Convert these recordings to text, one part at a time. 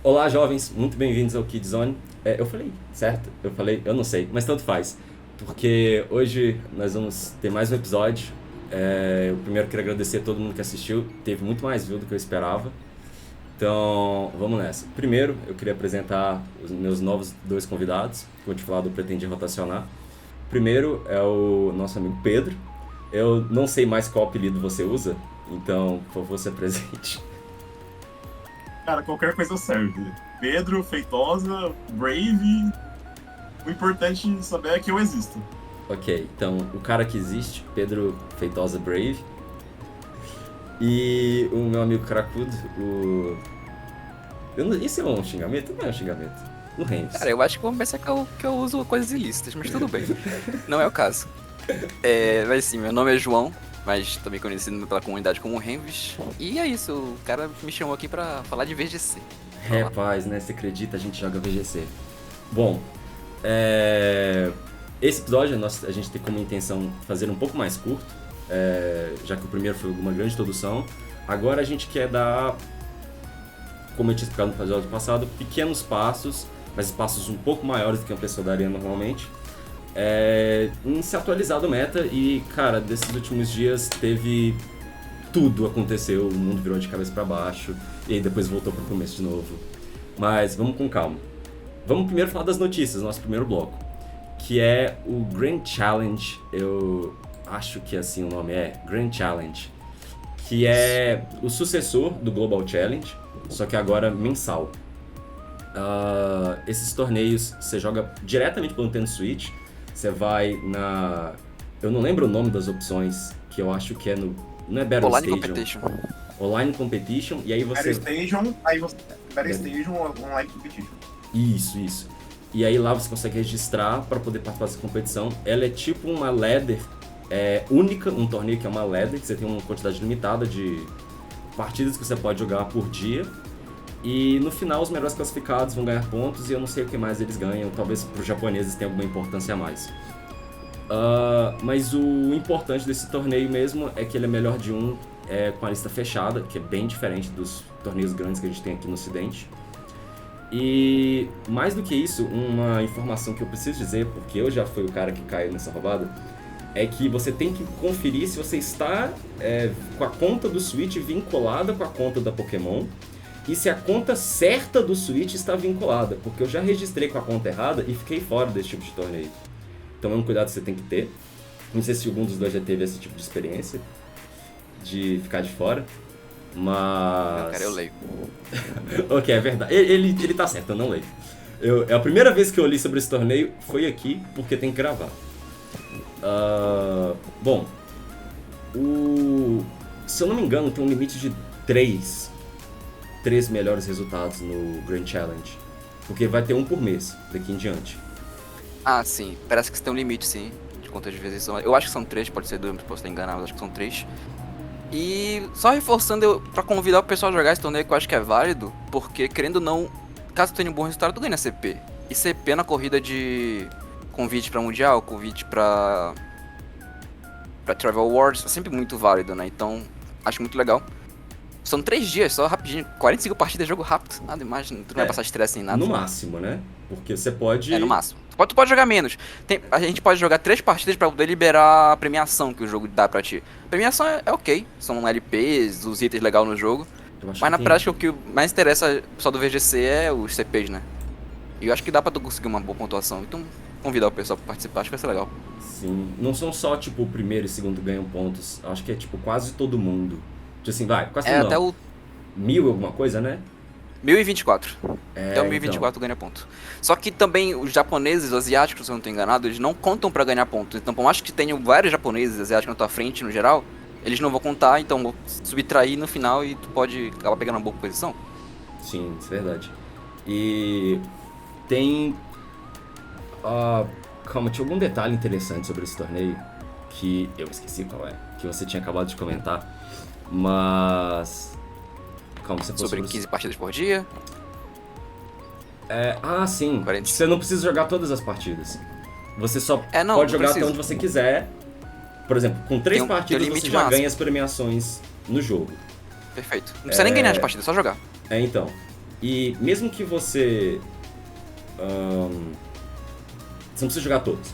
Olá, jovens, muito bem-vindos ao Kidzone. Eu falei certo? Eu não sei, mas tanto faz. Porque hoje nós vamos ter mais um episódio. Eu primeiro quero agradecer a todo mundo que assistiu. Teve muito mais view do que eu esperava. Então, vamos nessa. Primeiro, eu queria apresentar os meus novos dois convidados, que eu vou te falar do Pretendi Rotacionar. Primeiro é o nosso amigo Pedro. Eu não sei mais qual apelido você usa, então, por favor, se apresente. Cara, qualquer coisa serve. Pedro, Feitosa, Brave. O importante saber é que eu existo. Ok, então, o cara que existe, Pedro Feitosa Brave. E o meu amigo Cracudo, Isso é um xingamento? Não é um xingamento. No Renves. Cara, eu acho que vão pensar que eu uso coisas ilícitas, mas tudo bem. Não é o caso. Mas sim, meu nome é João, mas também conhecido pela comunidade como Renves. E é isso, o cara me chamou aqui pra falar de VGC. Rapaz, né? Você acredita, a gente joga VGC. Bom, esse episódio a gente tem como intenção fazer um pouco mais curto, já que o primeiro foi uma grande introdução. Agora a gente quer dar, como eu tinha explicado no episódio passado, pequenos passos, mas passos um pouco maiores do que uma pessoa daria normalmente, em se atualizar do meta. E, cara, desses últimos dias tudo aconteceu, o mundo virou de cabeça pra baixo, e aí depois voltou pro começo de novo. Mas vamos com calma. Vamos primeiro falar das notícias, nosso primeiro bloco, que é o Grand Challenge. Eu acho que assim o nome é Grand Challenge, que é o sucessor do Global Challenge, só que agora mensal. Esses torneios você joga diretamente pelo Nintendo Switch. Você vai na... Eu não lembro o nome das opções, que eu acho que é no... Não é Battle Online Station. Competition. Online Competition, e aí você... Battle Station, aí você... Battle Station Online Competition. Isso. E aí lá você consegue registrar para poder participar dessa competição. Ela é tipo uma ladder única, um torneio que é uma ladder, que você tem uma quantidade limitada de partidas que você pode jogar por dia. E no final os melhores classificados vão ganhar pontos, e eu não sei o que mais eles ganham. Talvez para os japoneses tenha alguma importância a mais. Mas o importante desse torneio mesmo é que ele é melhor de um, com a lista fechada, que é bem diferente dos torneios grandes que a gente tem aqui no Ocidente. E mais do que isso, uma informação que eu preciso dizer, porque eu já fui o cara que caiu nessa roubada, é que você tem que conferir se você está com a conta do Switch vinculada com a conta da Pokémon, e se a conta certa do Switch está vinculada, porque eu já registrei com a conta errada e fiquei fora desse tipo de torneio. Então é um cuidado que você tem que ter. Não sei se algum dos dois já teve esse tipo de experiência, de ficar de fora, mas... Não, cara, eu leio. Ok, é verdade. Ele tá certo, eu não leio. A primeira vez que eu li sobre esse torneio foi aqui, porque tem que gravar. Bom, se eu não me engano, tem um limite de três melhores resultados no Grand Challenge, porque vai ter um por mês daqui em diante. Ah, sim, parece que tem um limite, sim, de quantas vezes são. Eu acho que são 3, pode ser 2, posso estar enganado, mas acho que são 3. E só reforçando pra convidar o pessoal a jogar esse torneio, que eu acho que é válido, porque querendo ou não, caso tu tenha um bom resultado, tu ganha CP. E CP na corrida de convite pra Mundial, convite pra Travel Awards, é sempre muito válido, né? Então, acho muito legal. São 3 dias, só rapidinho, 45 partidas, jogo rápido, nada demais, tu não vai passar estresse nem nada. No máximo, né? Porque você pode... No máximo. Tu pode jogar menos. A gente pode jogar 3 partidas pra poder liberar a premiação que o jogo dá pra ti. A premiação é ok, são LPs, os itens legais no jogo. Mas na prática o que mais interessa o pessoal do VGC é os CPs, né? E eu acho que dá pra tu conseguir uma boa pontuação. Então, convidar o pessoal pra participar, acho que vai ser legal. Sim, não são só tipo o primeiro e segundo ganham pontos. Acho que é tipo quase todo mundo. Tipo assim, quase todo mundo. Até o 1000 alguma coisa, né? 1024. Até o 1024 então. ganha ponto. Só que também os japoneses, os asiáticos, se eu não tô enganado, eles não contam pra ganhar pontos. Então, por mais que tenham vários japoneses asiáticos na tua frente, no geral, eles não vão contar, então vão subtrair no final e tu pode acabar pegando uma boa posição. Sim, isso é verdade. E tem... calma, tinha algum detalhe interessante sobre esse torneio que eu esqueci qual é, que você tinha acabado de comentar, mas... Calma, você Sobre 15 partidas por dia. Sim. 40. Você não precisa jogar todas as partidas. Você só Não, pode não jogar precisa. até onde você quiser. Por exemplo, com 3 partidas tem um você limite já máximo. ganha as premiações no jogo. Perfeito. Não precisa nem ganhar as partidas, é só jogar. Então. E mesmo que você... você não precisa jogar todos.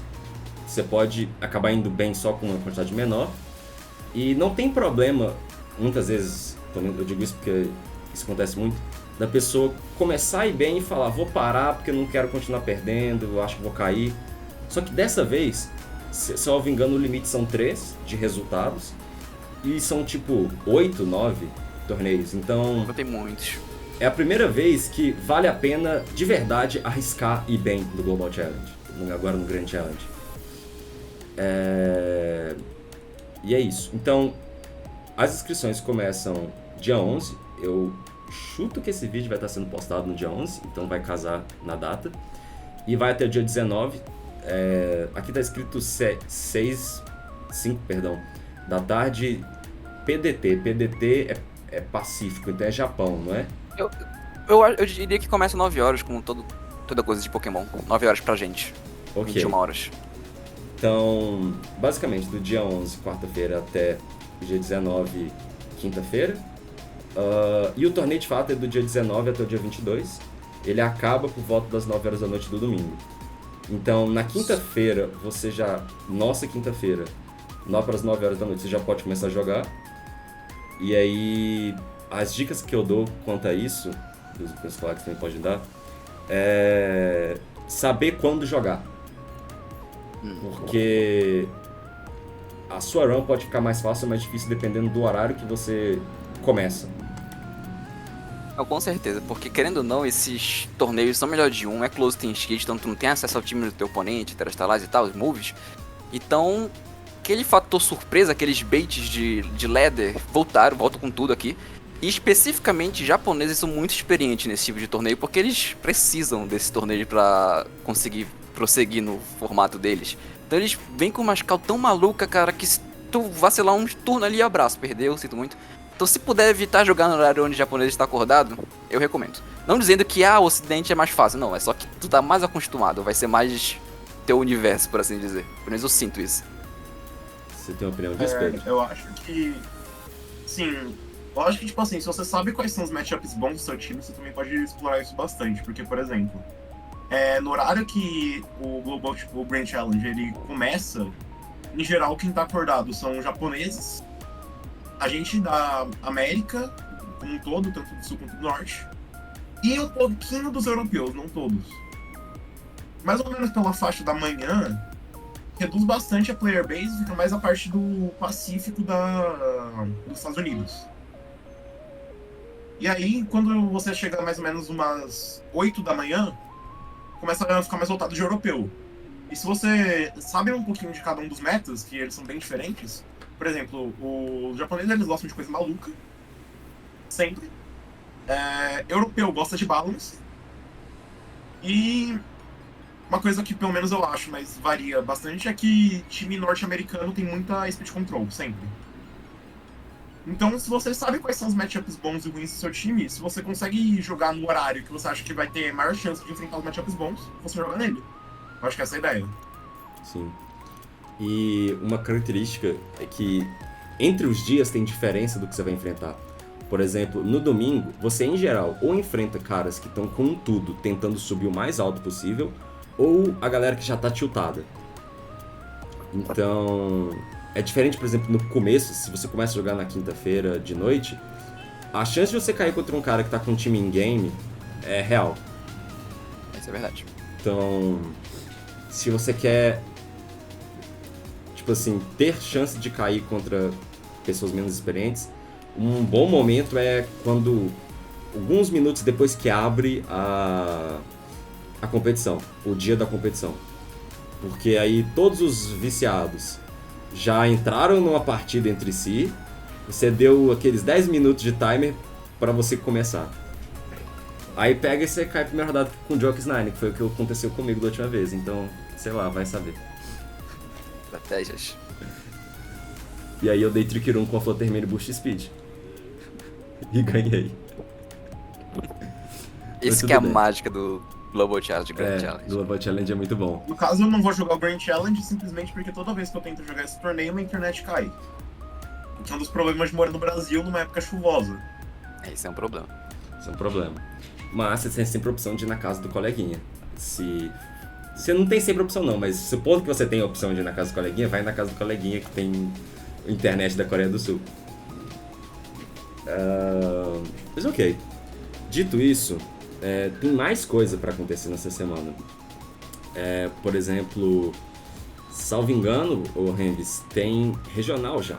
Você pode acabar indo bem só com uma quantidade menor. E não tem problema, muitas vezes, eu digo isso porque isso acontece muito, da pessoa começar a ir bem e falar, vou parar porque eu não quero continuar perdendo, eu acho que vou cair. Só que dessa vez, se eu não me engano, o limite são 3 de resultados. E são tipo 8, 9 torneios. Então, Não tem muitos. é a primeira vez que vale a pena, de verdade, arriscar ir bem no Global Challenge. Agora no Grand Challenge. E é isso. Então, as inscrições começam dia 11. Eu chuto que esse vídeo vai estar sendo postado no dia 11, então vai casar na data. E vai até o dia 19. Aqui está escrito 5 da tarde, PDT. PDT é Pacífico, então é Japão, não é? Eu diria que começa 9 horas, com toda coisa de Pokémon. 9 horas pra gente. Ok. 21 horas. Então, basicamente, do dia 11, quarta-feira, até o dia 19, quinta-feira. E o torneio, de fato, é do dia 19 até o dia 22. Ele acaba por volta das 9 horas da noite do domingo. Então, na quinta-feira, você já... Nossa quinta-feira, 9 para as 9 horas da noite, você já pode começar a jogar. E aí, as dicas que eu dou quanto a isso, dos colegas também podem dar, é saber quando jogar. Porque a sua run pode ficar mais fácil ou mais difícil dependendo do horário que você começa. Não, com certeza, porque querendo ou não, esses torneios são melhor de um, é close team sheet, então tu não tem acesso ao time do teu oponente, Terastalares e tal, os moves. Então, aquele fator surpresa, aqueles baits de ladder voltam com tudo aqui. E especificamente, japoneses são muito experientes nesse tipo de torneio, porque eles precisam desse torneio pra conseguir prosseguir no formato deles. Então eles vêm com uma cal tão maluca, cara, que se tu vacilar um turno ali, abraço, perdeu, sinto muito. Então se puder evitar jogar no horário onde o japonês está acordado, eu recomendo. Não dizendo que o ocidente é mais fácil, não, é só que tu tá mais acostumado, vai ser mais teu universo, por assim dizer. Pelo menos eu sinto isso. Você tem uma opinião disso, Pedro? Eu acho que... Sim, eu acho que, tipo assim, se você sabe quais são os matchups bons do seu time, você também pode explorar isso bastante. Porque, por exemplo, no horário que o Global, tipo, o Grand Challenge, ele começa, em geral, quem tá acordado são os japoneses, a gente da América, como um todo, tanto do sul quanto do norte, e um pouquinho dos europeus, não todos. Mais ou menos pela faixa da manhã, reduz bastante a player base, fica mais a parte do Pacífico dos Estados Unidos. E aí, quando você chega mais ou menos umas 8 da manhã, começa a ficar mais voltado de europeu. E se você sabe um pouquinho de cada um dos metas, que eles são bem diferentes, por exemplo, os japoneses eles gostam de coisa maluca, sempre. Europeu gosta de balance. E uma coisa que pelo menos eu acho, mas varia bastante, é que time norte-americano tem muita speed control, sempre. Então, se você sabe quais são os matchups bons e ruins do seu time, se você consegue jogar no horário que você acha que vai ter maior chance de enfrentar os matchups bons, você joga nele. Eu acho que essa é a ideia. Sim. E uma característica é que entre os dias tem diferença do que você vai enfrentar. Por exemplo, no domingo, você em geral ou enfrenta caras que estão com tudo tentando subir o mais alto possível, ou a galera que já tá tiltada. Então, é diferente, por exemplo, no começo, se você começa a jogar na quinta-feira de noite, a chance de você cair contra um cara que tá com um time in-game é real. Isso é verdade. Então, se você quer, tipo assim, ter chance de cair contra pessoas menos experientes, um bom momento é quando, alguns minutos depois que abre a competição, o dia da competição. Porque aí todos os viciados já entraram numa partida entre si, você deu aqueles 10 minutos de timer pra você começar. Aí pega e você cai a primeira rodada com o Jokes 9, que foi o que aconteceu comigo da última vez, então, sei lá, vai saber. Estratégias. E aí eu dei Trick Room com a Fluttermane Boost Speed. E ganhei. Isso que é a mágica do Global Challenge, Grand Challenge. Do Global Challenge é muito bom. No caso, eu não vou jogar o Grand Challenge simplesmente porque toda vez que eu tento jogar esse torneio, minha internet cai. Que é um dos problemas de morar no Brasil numa época chuvosa. Isso é um problema. Isso é um problema. mas você tem sempre a opção de ir na casa do coleguinha. Se você não tem sempre a opção não, mas supondo que você tem a opção de ir na casa do coleguinha, vai na casa do coleguinha que tem internet da Coreia do Sul. Mas ok. Dito isso, tem mais coisa pra acontecer nessa semana. Por exemplo, salvo engano, o Rembis, tem regional já.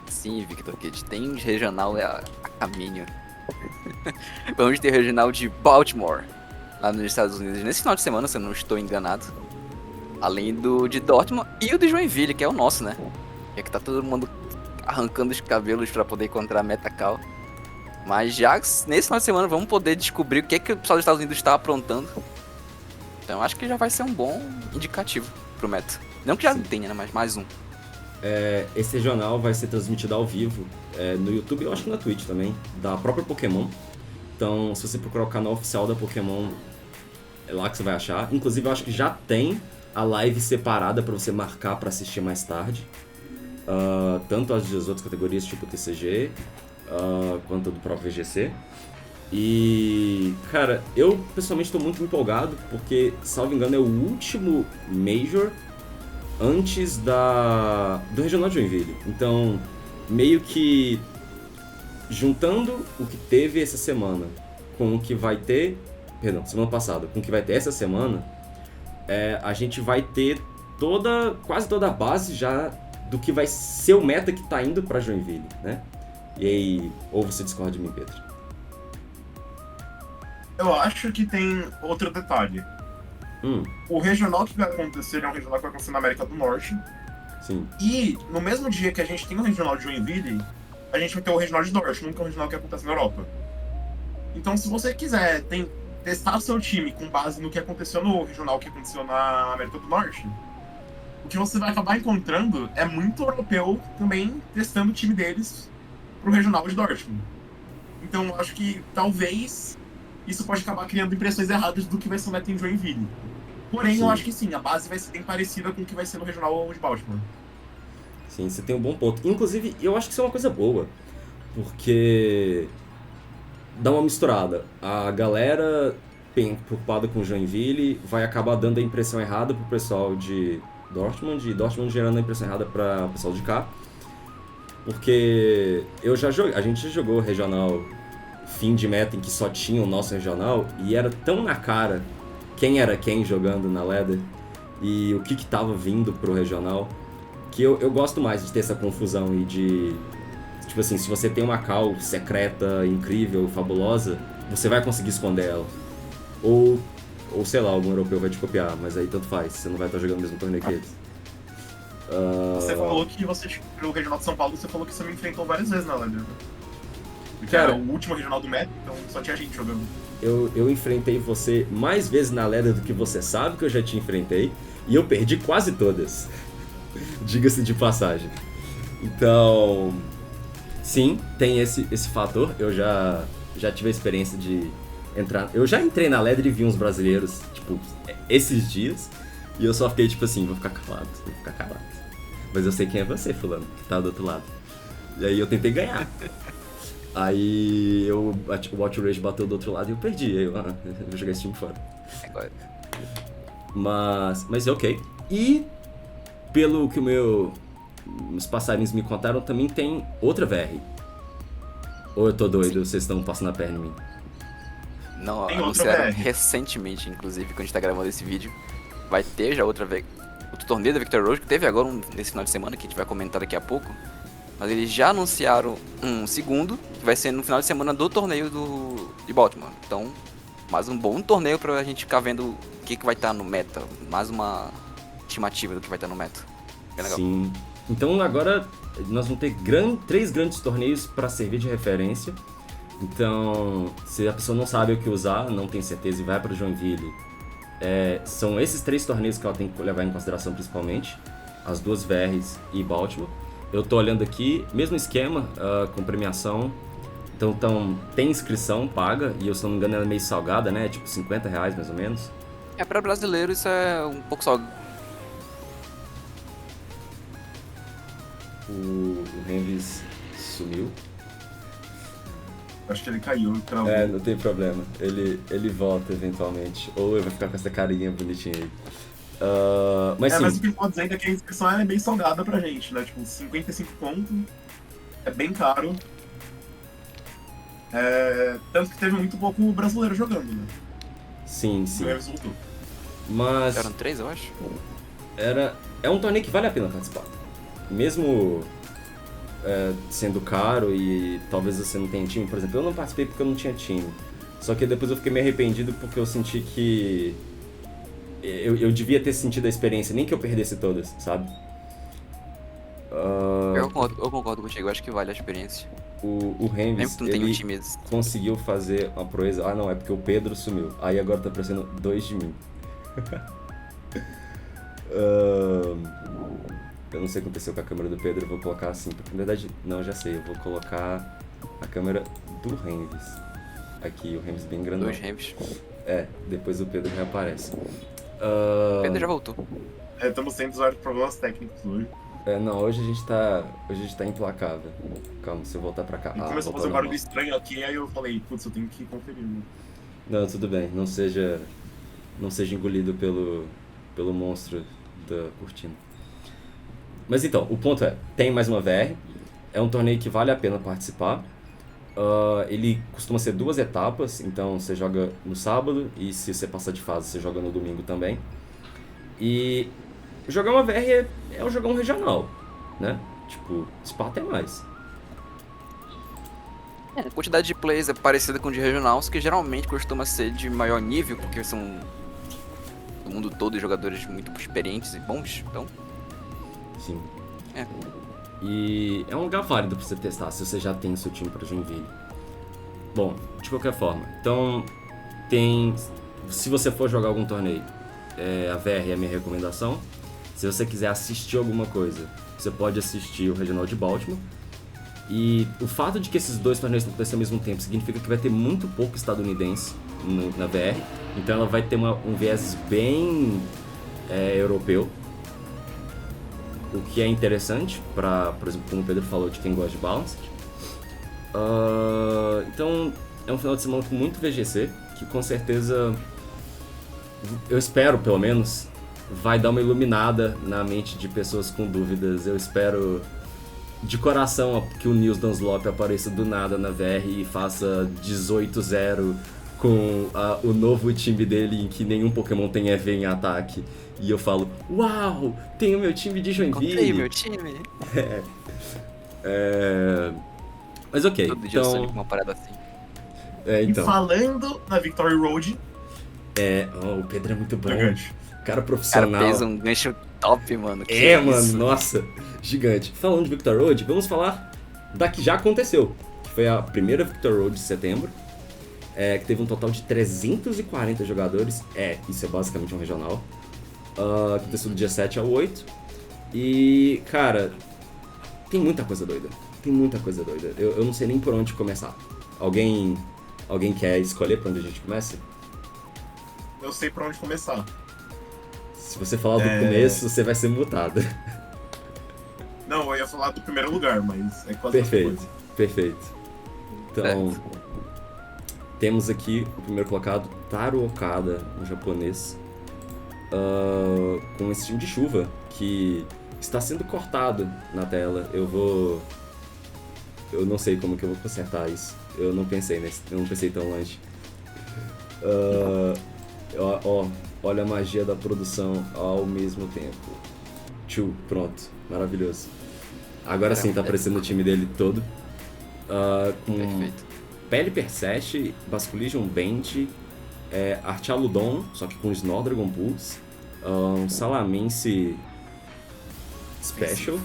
Sim, Victor Kid, tem regional a caminho. Vamos ter regional de Baltimore, lá nos Estados Unidos, nesse final de semana, se eu não estou enganado. Além do de Dortmund e o de Joinville, que é o nosso, né? É que tá todo mundo arrancando os cabelos pra poder encontrar a Metacal. Mas já nesse final de semana vamos poder descobrir o que o pessoal dos Estados Unidos está aprontando. Então acho que já vai ser um bom indicativo pro Meta. Não que já não tenha, né? Mas mais um. Esse regional vai ser transmitido ao vivo no YouTube e eu acho que na Twitch também, da própria Pokémon. Então, se você procurar o canal oficial da Pokémon, é lá que você vai achar. Inclusive, eu acho que já tem a live separada para você marcar para assistir mais tarde. Tanto as outras categorias, tipo TCG, quanto do próprio VGC. E, cara, eu pessoalmente estou muito empolgado, porque, salvo engano, é o último Major antes do Regional de Joinville. Então, meio que juntando o que teve essa semana com o que vai ter... Perdão, semana passada, com o que vai ter essa semana, a gente vai ter quase toda a base já do que vai ser o meta que tá indo pra Joinville, né? E aí, ou você discorda de mim, Pedro? Eu acho que tem outro detalhe. O regional que vai acontecer é um regional que vai acontecer na América do Norte. Sim. E no mesmo dia que a gente tem o regional de Joinville, a gente vai ter o regional de Dortmund, que é um regional que acontece na Europa. Então, se você quiser testar seu time com base no que aconteceu no regional que aconteceu na América do Norte, o que você vai acabar encontrando é muito europeu também testando o time deles pro regional de Dortmund. Então, eu acho que talvez isso pode acabar criando impressões erradas do que vai ser o meta em Joinville. Porém, Sim. eu acho que sim, a base vai ser bem parecida com o que vai ser no regional de Baltimore. Sim, você tem um bom ponto. Inclusive, eu acho que isso é uma coisa boa, porque dá uma misturada. A galera preocupada com Joinville vai acabar dando a impressão errada pro pessoal de Dortmund, e Dortmund gerando a impressão errada para o pessoal de cá. Porque a gente já jogou regional fim de meta em que só tinha o nosso regional, e era tão na cara quem era quem jogando na ladder e o que tava vindo pro regional, que eu gosto mais de ter essa confusão e de... Tipo assim, se você tem uma call secreta, incrível, fabulosa, você vai conseguir esconder ela. Ou sei lá, algum europeu vai te copiar, mas aí tanto faz, você não vai estar jogando o mesmo torneio que eles. Você falou que pro regional de São Paulo, você falou que você me enfrentou várias vezes na ladder, né? Porque Cara, era o último regional do meta, então só tinha gente jogando. Eu enfrentei você mais vezes na ladder do que você sabe que eu já te enfrentei, e eu perdi quase todas. Diga-se de passagem. Então, sim, tem esse fator. Eu já tive a experiência de entrar... Eu já entrei na ladder e vi uns brasileiros, tipo, esses dias, e eu só fiquei tipo assim, vou ficar calado. Mas eu sei quem é você, fulano, que tá do outro lado. E aí eu tentei ganhar. Aí o Outrage bateu do outro lado e eu perdi. Aí eu vou jogar esse time fora. Mas é ok. E pelo que os passarinhos me contaram, também tem outra VR. Ou eu tô doido, vocês estão passando a perna em mim? Não, Tem anunciaram outra VR. recentemente, inclusive, quando a gente tá gravando esse vídeo. Vai ter já outro torneio da Victor Road, que teve agora nesse final de semana, que a gente vai comentar daqui a pouco. Mas eles já anunciaram um segundo, que vai ser no final de semana do torneio de Baltimore. Então, mais um bom torneio pra gente ficar vendo o que vai estar no meta. Mais uma estimativa do que vai estar no meta. Bem legal. Sim. Então agora nós vamos ter 3 grandes torneios para servir de referência. Então, se a pessoa não sabe o que usar, não tem certeza e vai para Joinville, são esses 3 torneios que ela tem que levar em consideração principalmente. As 2 VRs e Baltimore. Eu tô olhando aqui, mesmo esquema, com premiação. Então tem inscrição paga, e eu, se não me engano, ela é meio salgada, né? Tipo R$50 mais ou menos. Pra brasileiro isso é um pouco só. O Renvis sumiu. Acho que ele caiu, travou. Não tem problema. Ele volta eventualmente. Ou eu vou ficar com essa carinha bonitinha aí. Mas sim. Mas o que pode dizer é que a inscrição é bem salgada pra gente, né? Tipo, 55 conto. É bem caro. Tanto que teve muito pouco brasileiro jogando, né? Sim. Resultou. Mas Eram 3, eu acho. é um torneio que vale a pena participar. Mesmo sendo caro e talvez você não tenha time. Por exemplo, eu não participei porque eu não tinha time. Só que depois eu fiquei meio arrependido porque eu senti que eu devia ter sentido a experiência, nem que eu perdesse todas, sabe? Eu concordo contigo, eu acho que vale a experiência. O Mesmo Renvis, que tu não tenha um ele time. conseguiu fazer uma proeza. Ah, não, é porque o Pedro sumiu. Aí agora tá aparecendo 2 de mim. Eu não sei o que aconteceu com a câmera do Pedro, eu vou colocar assim. Na verdade, não, já sei, eu vou colocar a câmera do Renvis. Aqui, o Renvis bem grandão. 2 Renvis. Depois o Pedro reaparece. Pedro já voltou. Estamos tendo vários problemas técnicos hoje. Não, hoje a gente tá implacável. Calma, se eu voltar pra cá. E começou a fazer voltou um barulho normal. estranho aqui, aí eu falei, putz, eu tenho que conferir, né? Não, tudo bem, não seja engolido pelo monstro da cortina. Mas então, o ponto tem mais uma VR, é um torneio que vale a pena participar. Ele costuma ser 2 etapas, então você joga no sábado e se você passar de fase, você joga no domingo também. E jogar uma VR é jogar um regional, né? Tipo, Sparta é mais. A quantidade de plays é parecida com o de regional, só que geralmente costuma ser de maior nível, porque são do mundo todo e jogadores muito experientes e bons, então... Sim. É. E é um lugar válido pra você testar, se você já tem seu time pra Joinville. Bom, de qualquer forma, então se você for jogar algum torneio, a VR é a minha recomendação. Se você quiser assistir alguma coisa, você pode assistir o Regional de Baltimore. E o fato de que esses 2 torneios estão acontecendo ao mesmo tempo significa que vai ter muito pouco estadunidense na VR. Então ela vai ter um viés bem europeu. O que é interessante para, por exemplo, como o Pedro falou, de quem gosta de Balanced. Então é um final de semana com muito VGC, que com certeza, eu espero pelo menos, vai dar uma iluminada na mente de pessoas com dúvidas. Eu espero de coração que o Nils Dunlop apareça do nada na VR e faça 18-0 com o novo time dele, em que nenhum Pokémon tem EV em ataque. E eu falo, uau, tenho meu time de Joinville. Encontrei meu time. Mas ok, Todo dia eu então... sonho com uma parada assim. então. E falando na Victory Road... o Pedro é muito bom. Gigante. Cara O cara profissional. fez um gancho top, mano. Que Mano, isso? nossa, gigante. Falando de Victor Road, vamos falar da que já aconteceu, que foi a primeira Victor Road de setembro, que teve um total de 340 jogadores. Isso é basicamente um regional. Que aconteceu do dia 7 ao 8. E, cara, tem muita coisa doida. Eu não sei nem por onde começar. Alguém quer escolher por onde a gente começa? Eu sei por onde começar. Se você falar do começo, você vai ser mutado. Não, eu ia falar do primeiro lugar, mas é quase a mesma coisa. Perfeito. Então, temos aqui o primeiro colocado, Taro Okada, um japonês, com esse time de chuva, que está sendo cortado na tela. Eu não sei como que eu vou consertar isso. Eu não pensei tão longe. Olha a magia da produção ao mesmo tempo. Pronto, maravilhoso. Agora sim tá aparecendo o time dele todo. Com Perfeito. Pele Perseste, Basculegion Band, Archaludon, só que com Snore Dragon Pulse, Salamense Special,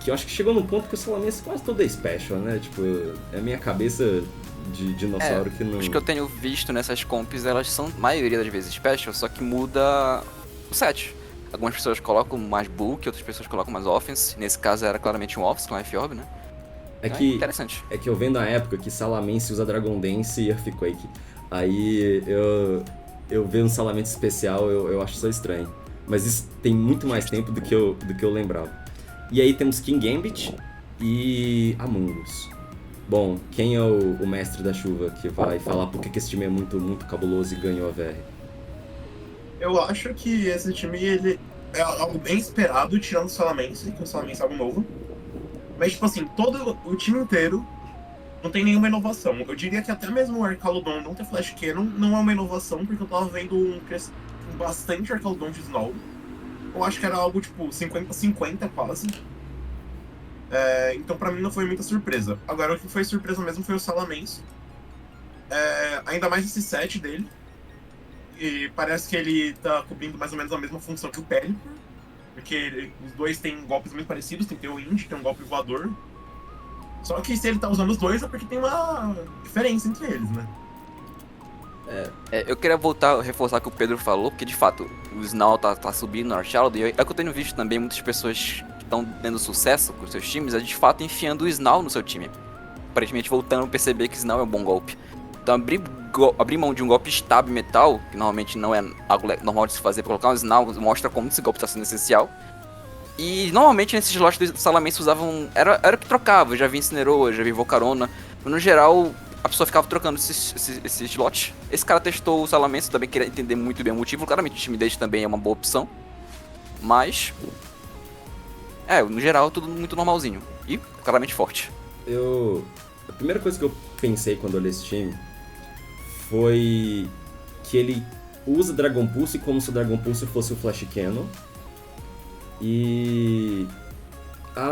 que eu acho que chegou num ponto que o Salamense quase todo é Special, né? Tipo, é a minha cabeça de dinossauro que não... Os que eu tenho visto nessas comps, elas são, maioria das vezes, special, só que muda o set. Algumas pessoas colocam mais bulk, outras pessoas colocam mais offense. Nesse caso era claramente um offense com F-Orb, né? Interessante. É que eu vendo na época que Salamense usa Dragon Dance e Earthquake. Aí eu vendo Salamense especial, eu acho só estranho. Mas isso tem muito mais tempo do que eu lembrava. E aí temos King Gambit e Among Us. Bom, quem é o mestre da chuva que vai falar por que esse time é muito, muito cabuloso e ganhou a VR? Eu acho que esse time, ele é algo bem esperado, tirando o Salamense, que o Salamense é algo novo. Mas, tipo assim, todo o time inteiro não tem nenhuma inovação. Eu diria que até mesmo o Arcaludon não ter Flash Cannon não é uma inovação, porque eu tava vendo bastante Arcaludon de Snow. Eu acho que era algo, tipo, 50-50 quase. Então pra mim não foi muita surpresa. Agora, o que foi surpresa mesmo foi o Salamense. Ainda mais esse set dele. E parece que ele tá cobrindo mais ou menos a mesma função que o Pelipper. Porque os dois têm golpes muito parecidos. Tem o Indy, tem um golpe voador. Só que se ele tá usando os dois é porque tem uma diferença entre eles, né? Eu queria reforçar o que o Pedro falou, porque de fato o Snau tá subindo no Archaldo, e é que eu tenho visto também muitas pessoas que estão tendo sucesso com seus times, é de fato enfiando o Snau no seu time. Aparentemente voltando a perceber que Snau é um bom golpe. Então abrir mão de um golpe estável metal, que normalmente não é algo normal de se fazer, pra colocar um Snau mostra como esse golpe está sendo essencial. E normalmente nesses slots do Salamense usavam. Era o que trocava, eu já vi Incineroar, já vi Volcarona. Mas no geral, a pessoa ficava trocando esse slot. Esse cara testou o Salamense, eu também queria entender muito bem o motivo. Claramente o time dele também é uma boa opção. Mas. No geral, tudo muito normalzinho. E claramente forte. A primeira coisa que eu pensei quando olhei esse time foi que ele usa Dragon Pulse como se o Dragon Pulse fosse o Flash Cannon.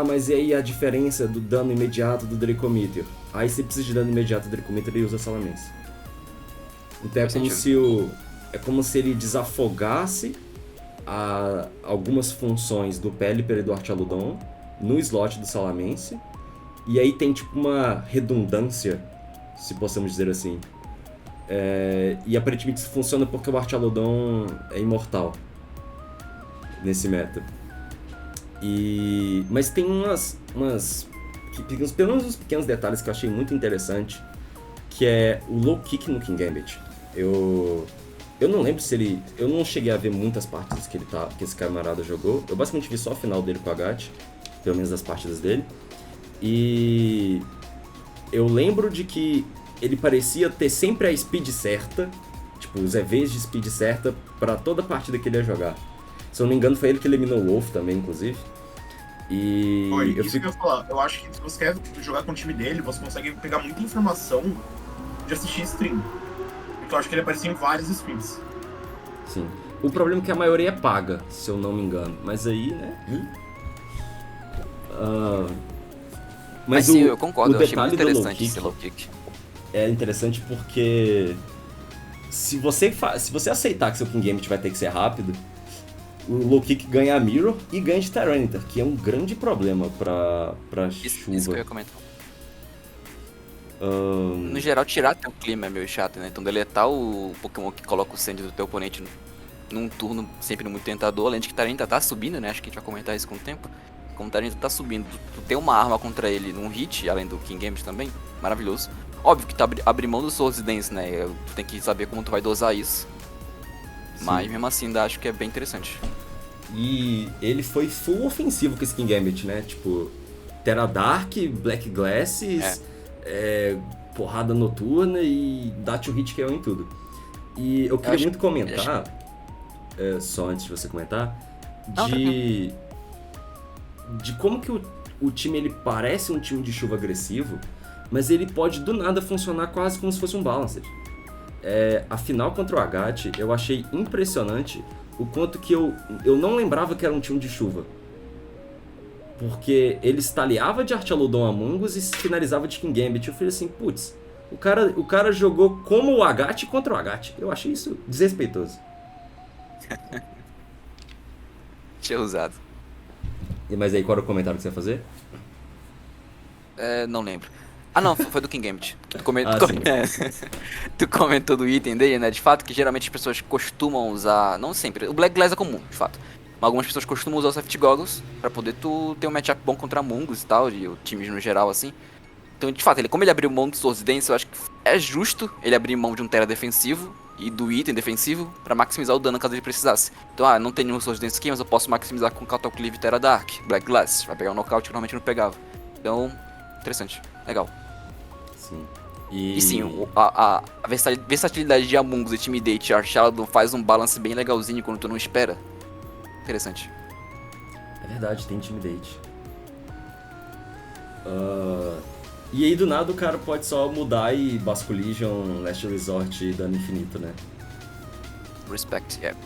Mas e aí a diferença do dano imediato do Draco Meteor? Aí você precisa de dano imediato do Draco Meteor e usa Salamense. Então é como se ele desafogasse algumas funções do Pelipper e do Archaludon no slot do Salamense. E aí tem tipo uma redundância, se possamos dizer assim. E aparentemente isso funciona porque o Archaludon é imortal nesse meta. Mas tem pelo menos uns pequenos detalhes que eu achei muito interessante, que é o low kick no King Gambit. Eu não lembro se ele... Eu não cheguei a ver muitas partidas que esse camarada jogou. Eu basicamente vi só a final dele com o Agat, pelo menos das partidas dele. E eu lembro de que ele parecia ter sempre a speed certa, tipo, os EVs de speed certa pra toda partida que ele ia jogar. Se eu não me engano, foi ele que eliminou o Wolf também, inclusive. Que eu ia falar. Eu acho que se você quer jogar com o time dele, você consegue pegar muita informação de assistir stream. Porque eu acho que ele aparecia em vários streams. Sim. O problema é que a maioria é paga, se eu não me engano. Mas aí, né? Mas sim, eu concordo. Eu achei muito interessante esse low kick. É interessante porque se você aceitar que seu King Gambit vai ter que ser rápido, o low kick ganha a Mirror e ganha de Tyranitar, que é um grande problema pra chuva. Isso que eu ia comentar. No geral, tirar teu clima é meio chato, né? Então deletar o Pokémon que coloca o Sand do teu oponente num turno sempre muito tentador, além de que Tyranitar tá subindo, né? Acho que a gente vai comentar isso com o tempo. Como o Tyranitar tá subindo, tu ter uma arma contra ele num hit, além do King Gambit também, maravilhoso. Óbvio que tu abrir mão do Swords Dance, né? Tu tem que saber como tu vai dosar isso. Sim. Mas mesmo assim ainda acho que é bem interessante. E ele foi full ofensivo com esse King Gambit, né? Tipo, Terra Dark, Black Glasses, porrada noturna e dá to hit KO em tudo. E eu queria muito comentar, só antes de você comentar, de como que o time ele parece um time de chuva agressivo, mas ele pode do nada funcionar quase como se fosse um Balancer. A final contra o Agat eu achei impressionante o quanto que eu não lembrava que era um time de chuva. Porque ele estaleava de Archaludon Among Us e finalizava de King Gambit. Eu falei assim, putz, o cara jogou como o Agat contra o Agat. Eu achei isso desrespeitoso. Tinha usado. Mas aí, qual era o comentário que você ia fazer? Não lembro. Não, foi do King Gambit. Tu comentou do item dele, né? De fato, que geralmente as pessoas costumam usar... Não sempre. O Black Glass é comum, de fato. Mas algumas pessoas costumam usar o Safety Goggles pra poder tu ter um matchup bom contra Among Us e tal, e times no geral, assim. Então, de fato, como ele abriu mão do Swords Dance, eu acho que é justo ele abrir mão de um Terra defensivo e do item defensivo pra maximizar o dano caso ele precisasse. Então, não tem nenhum Swords Dance aqui, mas eu posso maximizar com Catal Cleave e Terra Dark, Black Glass. Vai pegar um knockout que normalmente não pegava. Então, interessante. Legal. Sim. E sim, a versatilidade de Among Us, Intimidate e Archaldon faz um balance bem legalzinho quando tu não espera. Interessante. É verdade, tem Intimidate. E aí do nada o cara pode só mudar e Bass Collision, Last Resort e dano infinito, né? Respect, yeah.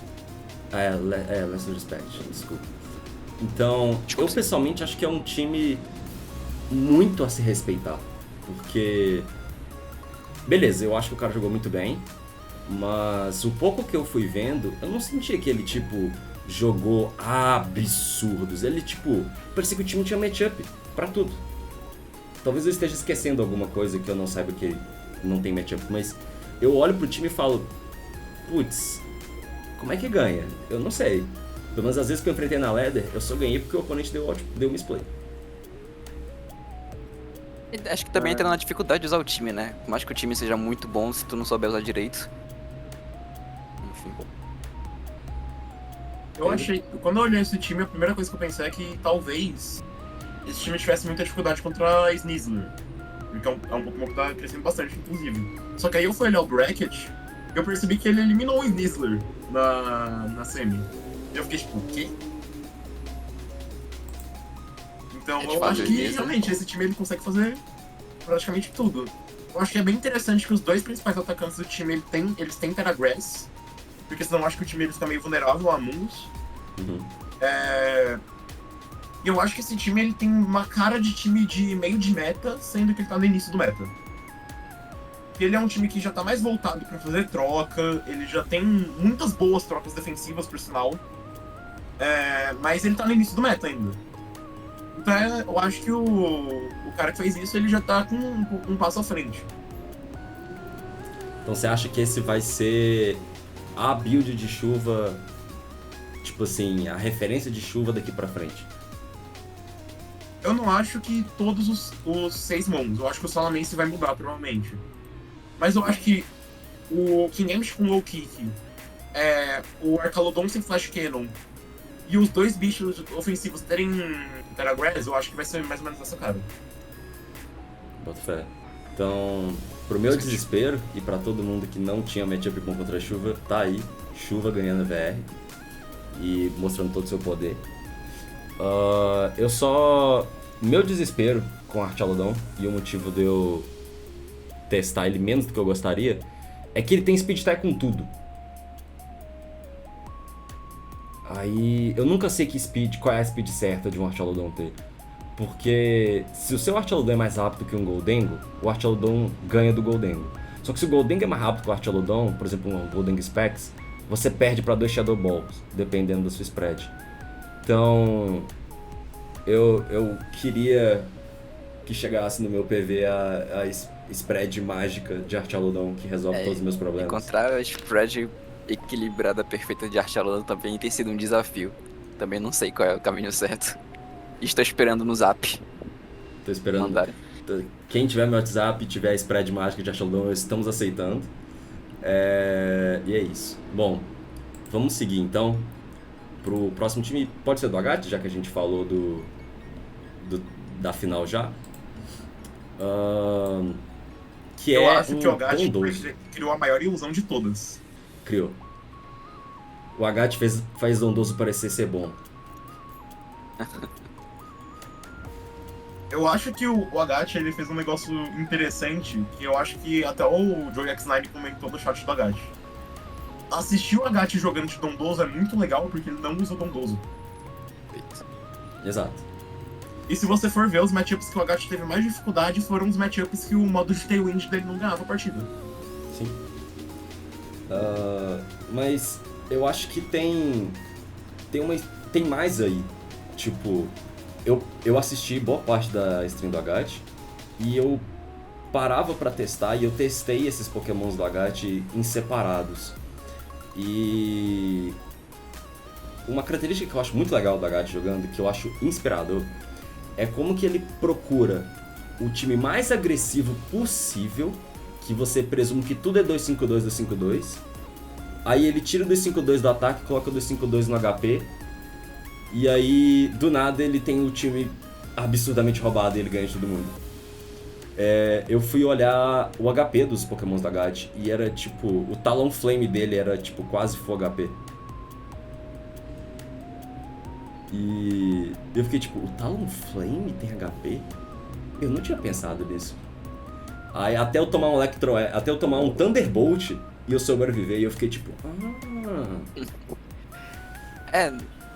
Last Respect, desculpa. Então, eu pessoalmente acho que é um time muito a se respeitar. Porque... beleza, eu acho que o cara jogou muito bem, mas o pouco que eu fui vendo, eu não sentia que ele, tipo, jogou absurdos. Ele, tipo, parecia que o time tinha matchup pra tudo. Talvez eu esteja esquecendo alguma coisa que eu não saiba que não tem matchup, mas eu olho pro time e falo, putz, como é que ganha? Eu não sei. Pelo menos às vezes que eu enfrentei na ladder, eu só ganhei porque o oponente deu misplay. Acho que também entra na dificuldade de usar o time, né? Por mais que o time seja muito bom, se tu não souber usar direito. Enfim. Quando eu olhei esse time, a primeira coisa que eu pensei é que talvez esse time tivesse muita dificuldade contra a Snizzler. Porque é um Pokémon que tá crescendo bastante, inclusive. Só que aí eu fui olhar o bracket e eu percebi que ele eliminou o Snizzler na semi. E eu fiquei tipo, o quê? Então eu acho que realmente esse time ele consegue fazer praticamente tudo. Eu acho que é bem interessante que os dois principais atacantes do time eles têm Teragrass, porque senão eu acho que o time fica meio vulnerável a Amumus. E eu acho que esse time ele tem uma cara de time de meio de meta, sendo que ele tá no início do meta. Ele é um time que já tá mais voltado pra fazer troca, ele já tem muitas boas trocas defensivas, por sinal. Mas ele tá no início do meta ainda. Então eu acho que o cara que fez isso, ele já tá com um passo à frente. Então você acha que esse vai ser a build de chuva, tipo assim, a referência de chuva daqui pra frente? Eu não acho que todos os 6 mons, eu acho que o Salamence vai mudar, provavelmente. Mas eu acho que o Kingambit com Low Kick, o Arcalodon sem Flash Cannon e os dois bichos ofensivos terem Teragrass, eu acho que vai ser mais ou menos essa cara. Boto fé. Então, pro meu desespero e pra todo mundo que não tinha matchup bom contra a chuva, tá aí, chuva ganhando VR e mostrando todo o seu poder. Meu desespero com o Archaludon e o motivo de eu testar ele menos do que eu gostaria é que ele tem speed tie com tudo. Aí eu nunca sei qual é a speed certa de um Archaludon ter. Porque se o seu Archaludon é mais rápido que um Goldengo, o Archaludon ganha do Goldengo. Só que se o Goldengo é mais rápido que o Archaludon, por exemplo, um Goldengo Specs, você perde para 2 Shadow Balls, dependendo da sua spread. Então, eu queria que chegasse no meu PV a spread mágica de Archaludon que resolve todos os meus problemas. Encontrar a spread equilibrada perfeita de Archaludon também tem sido um desafio. Também não sei qual é o caminho certo. Estou esperando no Zap. Tô esperando. Mandarem. Quem tiver meu WhatsApp e tiver a spread mágica de Archaludon, estamos aceitando. E é isso. Bom, vamos seguir então pro próximo time. Pode ser do Agat, já que a gente falou da final já. Eu acho que o Agat criou a maior ilusão de todas. Criou. O Agat faz Dondoso parecer ser bom. Eu acho que o Agat ele fez um negócio interessante, que eu acho que até o Joey X9 comentou no chat do Agat. Assistir o Agat jogando de Dondoso é muito legal, porque ele não usa Dondoso. Exato. E se você for ver, os matchups que o Agat teve mais dificuldade foram os matchups que o modo de Tailwind dele não ganhava a partida. Sim. Mas eu acho que tem mais aí. Tipo, eu assisti boa parte da stream do Agat e eu parava pra testar e eu testei esses pokémons do Agat em separados. E uma característica que eu acho muito legal do Agat jogando, que eu acho inspirador, é como que ele procura o time mais agressivo possível, que você presume que tudo é 252, 252. Aí ele tira o 252 do ataque, coloca o 252 no HP. E aí, do nada, ele tem o time absurdamente roubado e ele ganha de todo mundo. eu fui olhar o HP dos Pokémons da GAT e era tipo, o Talonflame dele era tipo quase full HP. E eu fiquei tipo, o Talonflame tem HP? Eu não tinha pensado nisso. Aí até eu tomar até eu tomar um Thunderbolt e eu sobreviver, e eu fiquei tipo,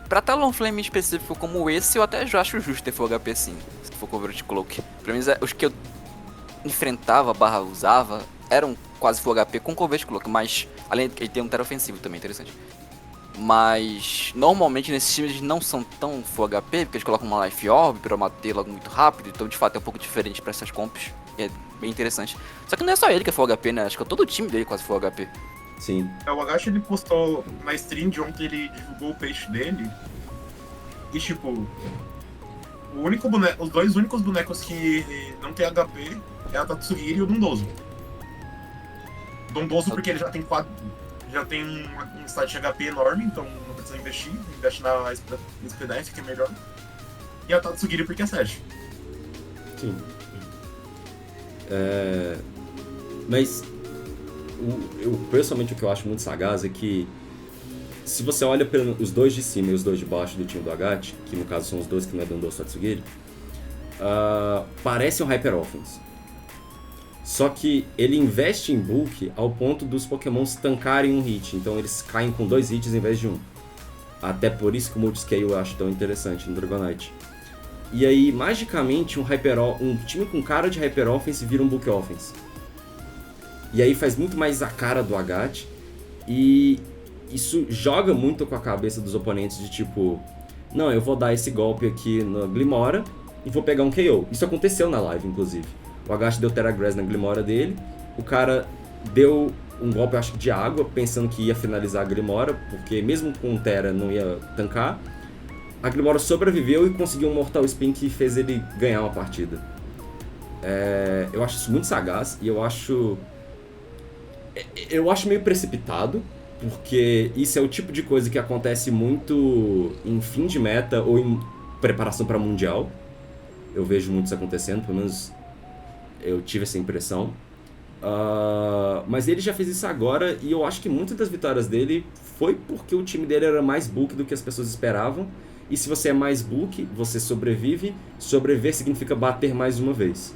Pra Talonflame em específico como esse, eu até já acho justo ter full HP sim, se for cover de Cloak. Pelo menos os que eu enfrentava, usava, eram quase full HP com cover de Cloak, mas além de que ele tem um Tera ofensivo também, interessante. Mas normalmente nesses times eles não são tão full HP, porque eles colocam uma Life Orb pra bater logo muito rápido, então de fato é um pouco diferente pra essas comps, e é bem interessante. Só que não é só ele que é full HP, né? Acho que todo o time dele é quase full HP. sim. O Agashi, ele postou na stream de ontem, ele divulgou o peixe dele. E tipo, os dois únicos bonecos que não tem HP é a Tatsuhiri e o Dondozo. Dondozo porque ele já tem um stat de HP enorme, então não precisa investir. Investe na SPDF, que é melhor. E a Tatsuhiri porque é 7. Sim. Mas pessoalmente o que eu acho muito sagaz é que se você olha os dois de cima e os dois de baixo do time do Agat, que no caso são os dois que não é Dondozo Tatsugiri, parece um Hyper Offense. Só que ele investe em bulk ao ponto dos Pokémons tancarem um hit, então eles caem com 2 hits em vez de 1. Até por isso que o Multiscale eu acho tão interessante no Dragonite. E aí, magicamente, um time com cara de Hyper Offense vira um bulk offense. E aí faz muito mais a cara do Agat, e isso joga muito com a cabeça dos oponentes de tipo, não, eu vou dar esse golpe aqui na Glimmora e vou pegar um KO. Isso aconteceu na live, inclusive. O Agashi deu Tera Grass na Glimmora dele, o cara deu um golpe, acho que de água, pensando que ia finalizar a Glimmora, porque mesmo com o Tera não ia tancar. A Glimmora sobreviveu e conseguiu um Mortal Spin que fez ele ganhar uma partida. Eu acho isso muito sagaz e eu acho meio precipitado, porque isso é o tipo de coisa que acontece muito em fim de meta ou em preparação para Mundial. Eu vejo muito isso acontecendo, pelo menos eu tive essa impressão. Mas ele já fez isso agora e eu acho que muitas das vitórias dele foi porque o time dele era mais bulk do que as pessoas esperavam. E se você é mais bulk, você sobrevive. Sobreviver significa bater mais uma vez.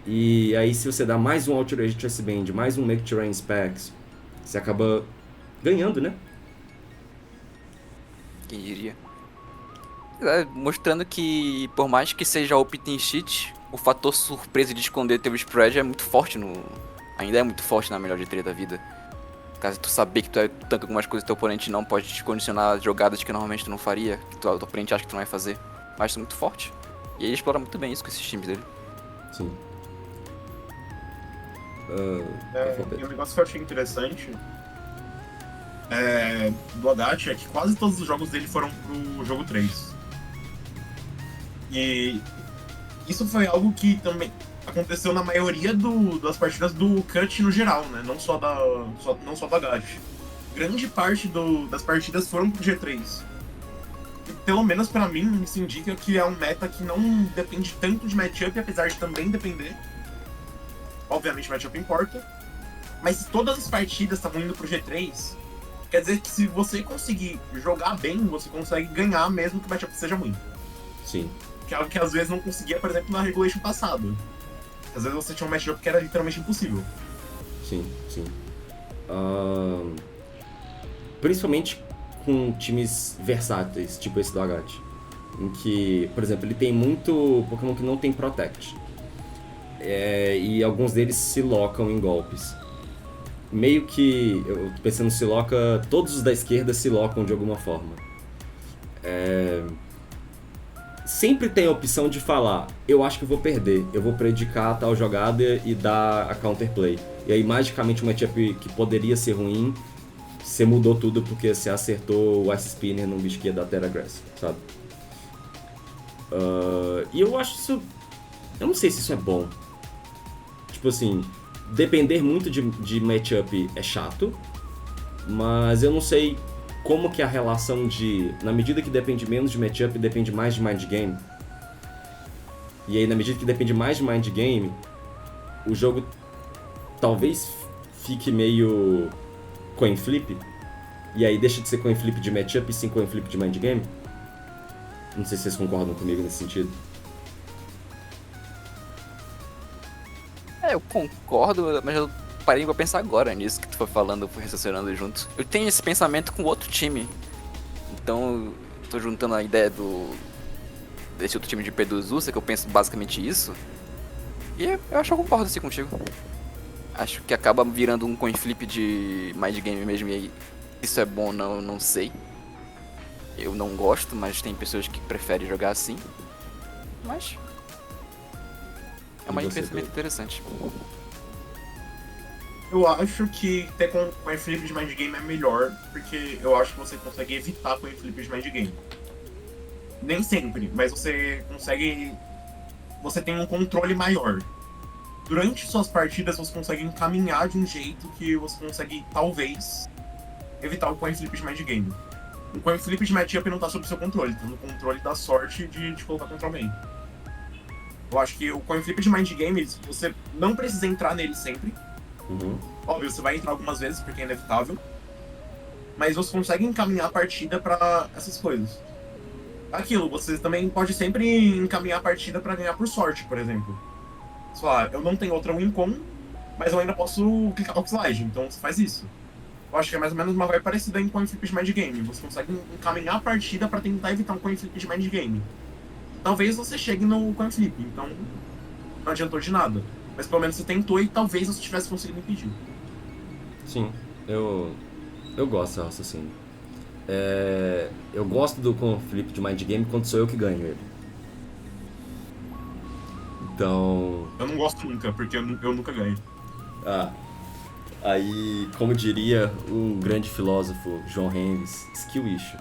E aí se você dá mais um Outrage Chest Band, mais um Make Terrain Specs, você acaba ganhando, né? Quem diria? Mostrando que, por mais que seja open cheat, o fator surpresa de esconder teu spread é muito forte ainda é muito forte na melhor de 3 da vida. Caso tu saber que tu tanca algumas coisas que teu oponente não, pode te condicionar jogadas que normalmente tu não faria, que teu oponente acha que tu não vai fazer. Mas isso é muito forte. E ele explora muito bem isso com esses times dele. Sim. E um negócio que eu achei interessante do Agat é que quase todos os jogos dele foram pro jogo 3. E isso foi algo que também aconteceu na maioria das partidas do Cut no geral, né? Não só do Agat. Grande parte das partidas foram pro G3. E, pelo menos pra mim, isso indica que é um meta que não depende tanto de matchup, apesar de também depender. Obviamente matchup importa. Mas se todas as partidas estavam indo pro G3, quer dizer que se você conseguir jogar bem, você consegue ganhar mesmo que o matchup seja ruim. Sim. Que é algo que às vezes não conseguia, por exemplo, na Regulation passado. Às vezes você tinha um matchup que era literalmente impossível. Sim. Principalmente com times versáteis, tipo esse do Agat. Em que, por exemplo, ele tem muito Pokémon que não tem Protect. E alguns deles se locam em golpes. Meio que, eu tô pensando, todos os da esquerda se locam de alguma forma. Sempre tem a opção de falar, eu acho que eu vou perder, eu vou predicar tal jogada e dar a counterplay. E aí magicamente um matchup que poderia ser ruim, você mudou tudo porque você acertou o Ice Spinner num bicho que ia dar Tera Grass, sabe? E eu acho isso... Eu não sei se isso é bom. Tipo assim, depender muito de matchup é chato, mas eu não sei como que a relação na medida que depende menos de matchup, depende mais de mind game. E aí, na medida que depende mais de mind game, o jogo talvez fique meio coin flip, e aí deixa de ser coin flip de matchup e sim coin flip de mind game. Não sei se vocês concordam comigo nesse sentido. Eu concordo, mas eu parei pra pensar agora nisso que tu foi falando, fui raciocinando junto. Eu tenho esse pensamento com outro time. Então, tô juntando a ideia desse outro time de Peduzusa, que eu penso basicamente isso. E eu acho que eu concordo assim contigo. Acho que acaba virando um coin flip de mind game mesmo, e aí isso é bom ou não, eu não sei. Eu não gosto, mas tem pessoas que preferem jogar assim. Mas é um pensamento interessante. Eu acho que ter coin flip de mind game é melhor, porque eu acho que você consegue evitar coin flip de mind game. Nem sempre, mas você consegue... Você tem um controle maior. Durante suas partidas, você consegue encaminhar de um jeito que você consegue, talvez, evitar o coin flip de mind game. O coin flip de matchup não tá sob seu controle, tá no controle da sorte de colocar contra alguém. Eu acho que o coin flip de mind game, você não precisa entrar nele sempre. Óbvio, você vai entrar algumas vezes, porque é inevitável. Mas você consegue encaminhar a partida pra essas coisas. Aquilo, você também pode sempre encaminhar a partida pra ganhar por sorte, por exemplo. Sei lá, eu não tenho outra win con, mas eu ainda posso clicar no slide, então você faz isso. Eu acho que é mais ou menos uma vibe parecida em coin flip de mind game. Você consegue encaminhar a partida pra tentar evitar um coin flip de mind game. Talvez você chegue no coin flip, então não adiantou de nada. Mas pelo menos você tentou e talvez você tivesse conseguido impedir. Sim, eu gosto desse raciocínio. Eu gosto do conflito de mind game quando sou eu que ganho ele. Então... Eu não gosto nunca, porque eu nunca ganho. Aí, como diria um grande filósofo, John Henry, skill issue.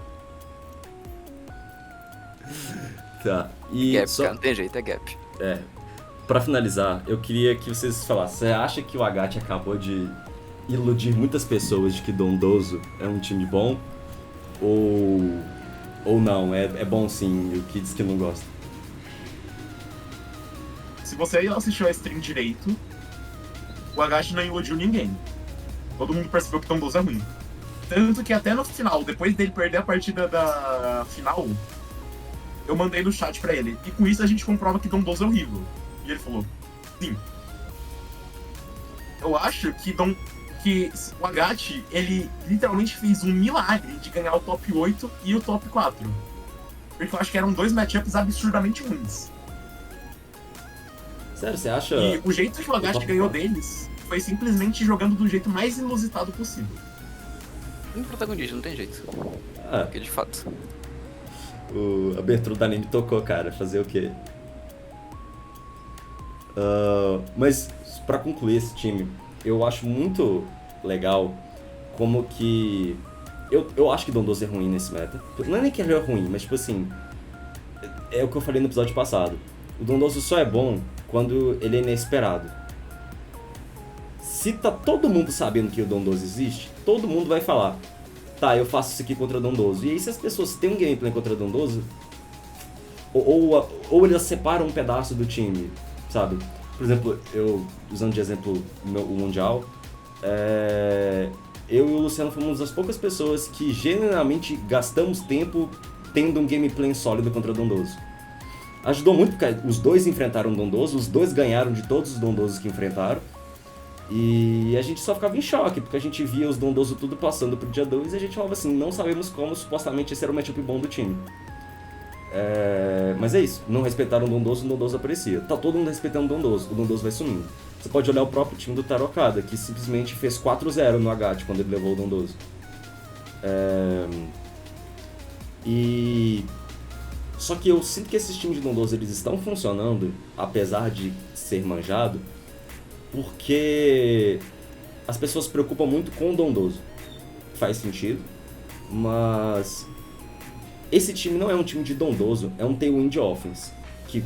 Tá, e Gap, cara, não tem jeito, é gap. Pra finalizar, eu queria que vocês falassem, você acha que o Agat acabou de iludir muitas pessoas de que Dondoso é um time bom? Ou não, é bom sim, o que diz que não gosta? Se você assistiu a stream direito, o Agashi não iludiu ninguém. Todo mundo percebeu que Dondoso é ruim. Tanto que até no final, depois dele perder a partida da final, eu mandei no chat pra ele. E com isso a gente comprova que Dondoso é horrível. E ele falou, sim. Eu acho que o Agat, ele literalmente fez um milagre de ganhar o top 8 e o top 4. Porque eu acho que eram dois matchups absurdamente ruins. Sério, você acha... E o jeito que o Agat ganhou deles foi simplesmente jogando do jeito mais inusitado possível. Um protagonista, não tem jeito. Porque de fato. A abertura do anime tocou, cara. Fazer o quê? Mas, pra concluir esse time, eu acho muito legal como que... Eu acho que Dondoso é ruim nesse meta. Não é nem que ele é ruim, mas tipo assim... É o que eu falei no episódio passado. O Dondoso só é bom quando ele é inesperado. Se tá todo mundo sabendo que o Dondoso existe, todo mundo vai falar, tá, eu faço isso aqui contra o Dondoso. E aí se as pessoas têm um gameplay contra o Dondoso, ou elas separam um pedaço do time, sabe? Por exemplo, eu, usando de exemplo o Mundial, eu e o Luciano fomos uma das poucas pessoas que genuinamente gastamos tempo tendo um gameplay sólido contra o Dondoso. Ajudou muito porque os dois enfrentaram o Dondoso, os dois ganharam de todos os Dondosos que enfrentaram. E a gente só ficava em choque, porque a gente via os Dondoso tudo passando pro dia 2 e a gente falava assim, não sabemos como, supostamente esse era o matchup bom do time. Mas é isso, não respeitaram o Dondoso aparecia. Tá todo mundo respeitando o Dondoso vai sumindo. Você pode olhar o próprio time do Tarokada, que simplesmente fez 4-0 no Agat quando ele levou o Dondoso. Só que eu sinto que esses times de Dondoso eles estão funcionando, apesar de ser manjado, porque as pessoas se preocupam muito com o Dondoso. Faz sentido, mas esse time não é um time de Dondoso, é um Tailwind Offense, que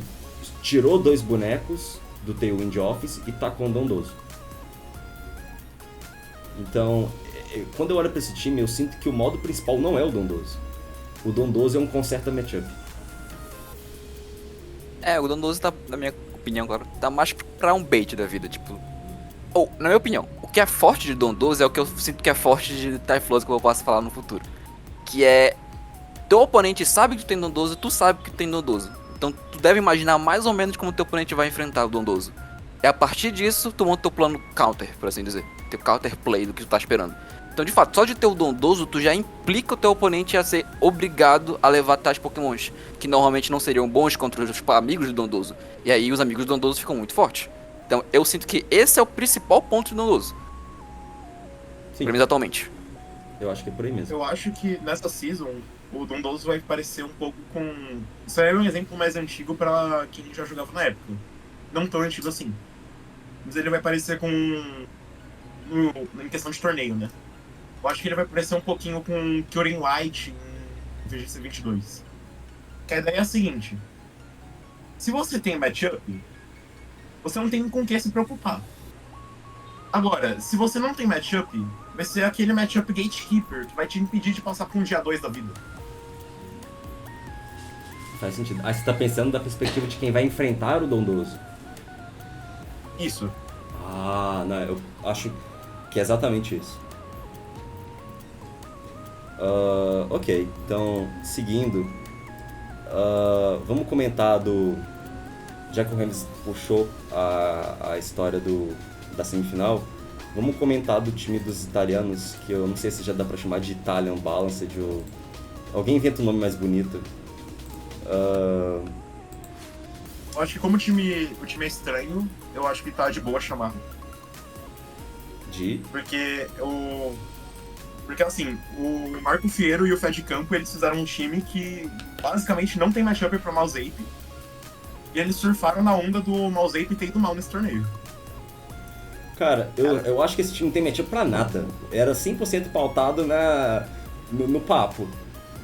tirou 2 bonecos do Tailwind Offense e tacou o Dondoso. Então, quando eu olho pra esse time, eu sinto que o modo principal não é o Dondoso. O Dondoso é um conserta matchup. O Dondoso tá, na minha opinião, agora, tá mais pra um bait da vida, tipo. Ou, na minha opinião, o que é forte de Dondoso é o que eu sinto que é forte de Typhlosion, que eu posso falar no futuro. Que é. Teu oponente sabe que tu tem Dondoso, tu sabe que tu tem Dondoso. Então tu deve imaginar mais ou menos como teu oponente vai enfrentar o Dondoso. E a partir disso, tu monta teu plano counter, por assim dizer. Teu counter play do que tu tá esperando. Então, de fato, só de ter o Dondoso, tu já implica o teu oponente a ser obrigado a levar tais pokémons, que normalmente não seriam bons contra os amigos do Dondoso. E aí os amigos do Dondoso ficam muito fortes. Então, eu sinto que esse é o principal ponto do Dondoso, Sim, pra mim atualmente. eu acho que é por aí mesmo. Eu acho que nessa season, o Dondoso vai parecer um pouco com... Isso aí é um exemplo mais antigo pra quem já jogava na época. Não tão antigo assim. Mas ele vai parecer com... em questão de torneio, né? Eu acho que ele vai parecer um pouquinho com Kyurem Light em VGC 22. Que a ideia é a seguinte. Se você tem matchup, você não tem com o que se preocupar. Agora, se você não tem matchup, vai ser aquele matchup gatekeeper que vai te impedir de passar pra um dia 2 da vida. Faz sentido. Aí você tá pensando da perspectiva de quem vai enfrentar o Dondoso. Isso. Ah, não, eu acho que é exatamente isso. Ok, então, seguindo, vamos comentar do... Já que o Rems puxou a história da semifinal, vamos comentar do time dos italianos, que eu não sei se já dá pra chamar de Italian Balanced, ou... Alguém inventa um nome mais bonito. Eu acho que como o time é estranho, eu acho que tá de boa chamar. Porque assim, o Marco Fierro e o Fed Campo, eles fizeram um time que basicamente não tem matchup pra Mouseape. E eles surfaram na onda do Mouseape ter ido mal nesse torneio. Cara, eu acho que esse time não tem matchup pra nada. Era 100% pautado no papo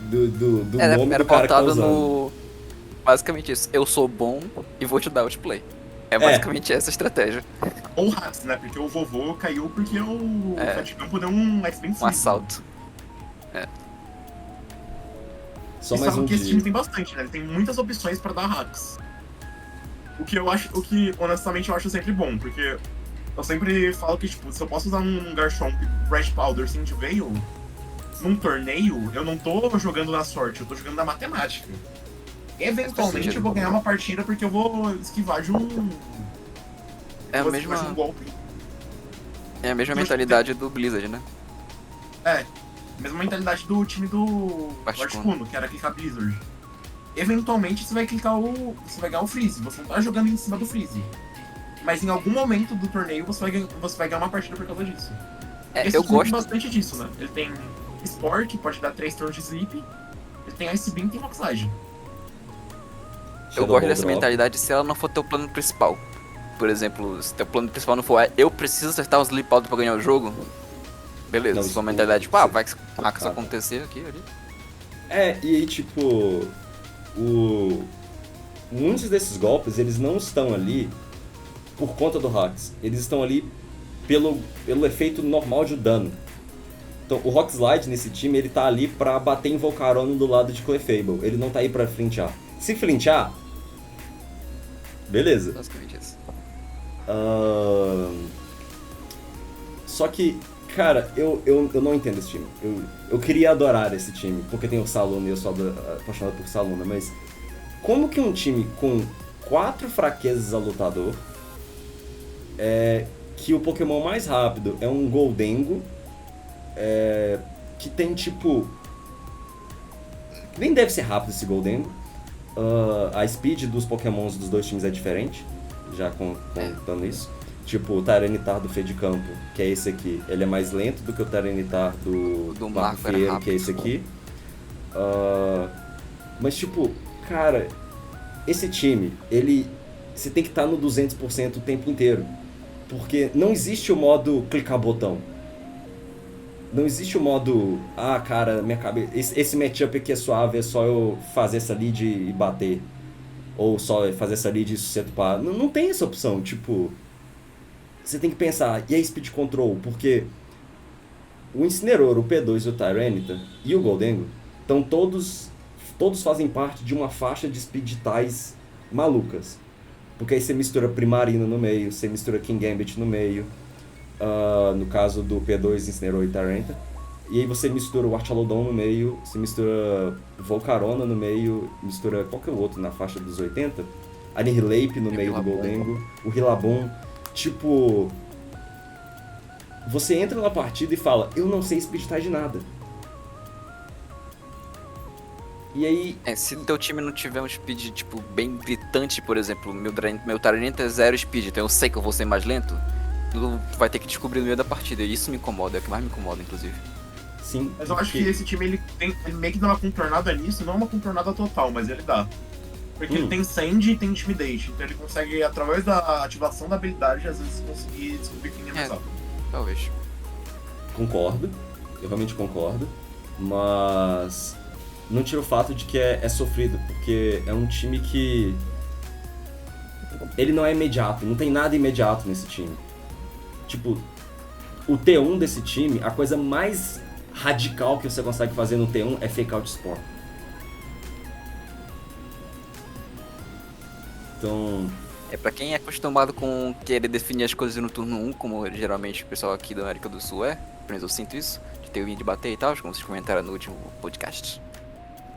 do nome Era do cara que tá pautado usando. no... Basicamente isso. Eu sou bom e vou te dar outplay. É basicamente essa a estratégia. Ou Hats, né? Porque o vovô caiu porque o Fed Campo deu um Ice Beam Um assalto. Só E mais sabe um que esse dia. time tem bastante, né? Ele tem muitas opções pra dar hacks. O que honestamente eu acho sempre bom, porque eu sempre falo que, tipo, se eu posso usar um Garchomp Red Powder Cindy Veil num torneio, eu não tô jogando na sorte, eu tô jogando na matemática. Eventualmente eu vou ganhar uma partida porque eu vou esquivar de um. É a de mesma, um golpe. é a mesma mentalidade do Blizzard, né? Mesma mentalidade do time do Articuno, que era clicar Blizzard. Eventualmente você vai clicar você vai ganhar o Freeze, você não tá jogando em cima do Freeze. Mas em algum momento do torneio você vai ganhar uma partida por causa disso. Esse Eu time gosto. tem bastante disso, né? Ele tem Spore, que pode dar 3 turnos de sleep. Ele tem Ice Beam e tem Rock Slide. Eu gosto dessa mentalidade se ela não for teu plano principal. Por exemplo, se teu plano principal não for eu preciso acertar um Sleep Powder pra ganhar o jogo, beleza, Não, sua isso- mentalidade, tipo, vai que Ah, isso acontecer aqui, ali. E aí, tipo, muitos desses golpes, eles não estão ali por conta do hacks. Eles estão ali pelo efeito normal de dano. Então, o Rock Slide nesse time, ele tá ali pra bater em Volcarona do lado de Clefable. Ele não tá aí pra flinchar. Se flinchar, beleza. Basicamente isso. Só que, cara, eu não entendo esse time. Eu queria adorar esse time, porque tem o Saluna e eu sou apaixonado por Saluna, mas como que um time com 4 fraquezas a lutador, que o Pokémon mais rápido é um Goldengo, que tem tipo... Nem deve ser rápido esse Goldengo. A speed dos Pokémons dos dois times é diferente, já contando isso. Tipo, o Tyranitar do Fade Campo, que é esse aqui, ele é mais lento do que o Tyranitar do Marco Fierro, que é esse aqui. Mas tipo, cara, esse time, você tem que estar no 200% o tempo inteiro. Porque não existe o modo clicar botão. Não existe o modo, cara, minha cabeça, esse matchup aqui é suave, é só eu fazer essa lead e bater. Ou só fazer essa lead e sucesso. Não tem essa opção, tipo... Você tem que pensar, e a Speed Control? Porque o Incineroar, o P2 e o Tyranitar e o Goldengo, todos fazem parte de uma faixa de Speed Ties malucas. Porque aí você mistura Primarina no meio, você mistura King Gambit no meio, no caso do P2 Incineroar e Tyranitar. E aí você mistura o Archaludon no meio, você mistura Volcarona no meio, mistura qualquer outro na faixa dos 80, Annihilape no meio do Goldengo, o Rillaboom. Tipo, você entra na partida e fala, eu não sei speed tie de nada. E aí... se teu time não tiver um speed, tipo, bem gritante, por exemplo, meu Tyranitar é 0 speed, então eu sei que eu vou ser mais lento, tu vai ter que descobrir no meio da partida, e isso me incomoda, é o que mais me incomoda, inclusive. Sim. Mas eu acho que esse time, ele meio que dá uma contornada nisso, não uma contornada total, mas ele dá. Porque ele tem Sand e tem Intimidate, então ele consegue, através da ativação da habilidade, às vezes conseguir descobrir quem é mais alto. Talvez. Concordo, eu realmente concordo, mas não tira o fato de que é sofrido, porque é um time que ele não é imediato, não tem nada imediato nesse time. Tipo, o T1 desse time, a coisa mais radical que você consegue fazer no T1 é Fake Out Spawn. Então... Pra quem é acostumado com querer definir as coisas no turno 1, como geralmente o pessoal aqui da América do Sul pelo menos eu sinto isso, de ter o win de bater e tal, como vocês comentaram no último podcast.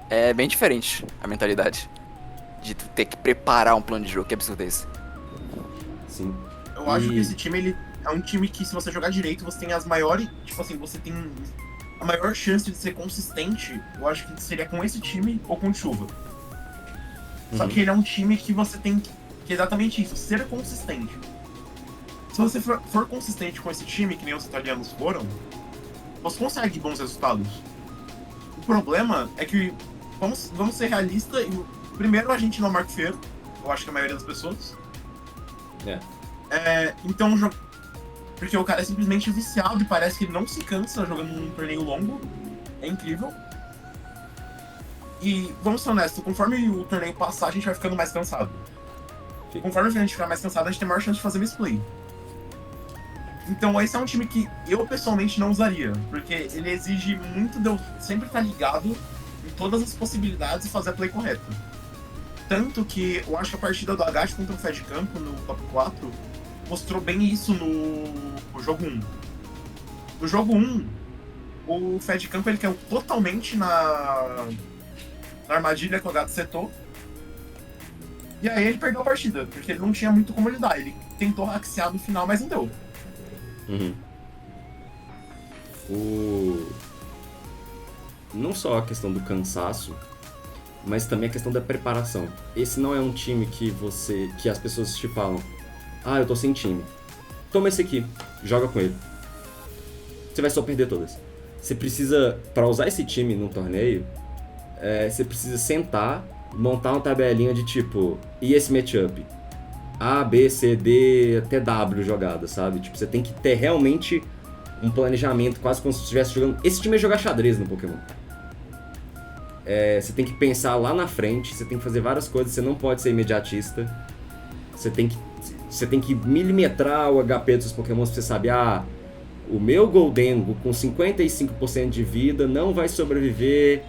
É bem diferente a mentalidade de tu ter que preparar um plano de jogo, que absurdo é esse. Sim. Eu acho que esse time, ele é um time que, se você jogar direito, você tem as maiores... Tipo assim, você tem a maior chance de ser consistente, eu acho que seria com esse time ou com o Chuva. Só que ele é um time que você tem que é exatamente isso, ser consistente. Se você for consistente com esse time, que nem os italianos foram, você consegue bons resultados. O problema é que, vamos ser realistas, primeiro a gente não marca feio, eu acho que a maioria das pessoas. Então, porque o cara é simplesmente viciado e parece que ele não se cansa jogando num torneio longo. É incrível. E, vamos ser honestos, conforme o torneio passar, a gente vai ficando mais cansado. Conforme a gente ficar mais cansado, a gente tem maior chance de fazer misplay. Então esse é um time que eu pessoalmente não usaria, porque ele exige muito de eu sempre estar ligado em todas as possibilidades e fazer a play correta. Tanto que eu acho que a partida do Agache contra o Fed Campo no top 4 mostrou bem isso no jogo 1. No jogo 1, o Fed Campo ele caiu totalmente na armadilha que o Agache setou. E aí ele perdeu a partida, porque ele não tinha muito como lidar. Ele tentou hackear no final, mas não deu. Não só a questão do cansaço, mas também a questão da preparação. Esse não é um time que as pessoas te falam, eu tô sem time. Toma esse aqui, joga com ele. Você vai só perder todas. Você precisa, pra usar esse time num torneio, você precisa sentar, montar uma tabelinha de tipo, e esse matchup? A, B, C, D, até W jogada, sabe? Tipo, você tem que ter realmente um planejamento, quase como se você estivesse jogando... Esse time é jogar xadrez no Pokémon. Você tem que pensar lá na frente, você tem que fazer várias coisas, você não pode ser imediatista. Você tem que milimetrar o HP dos seus Pokémon pra você saber, o meu Goldengo com 55% de vida não vai sobreviver...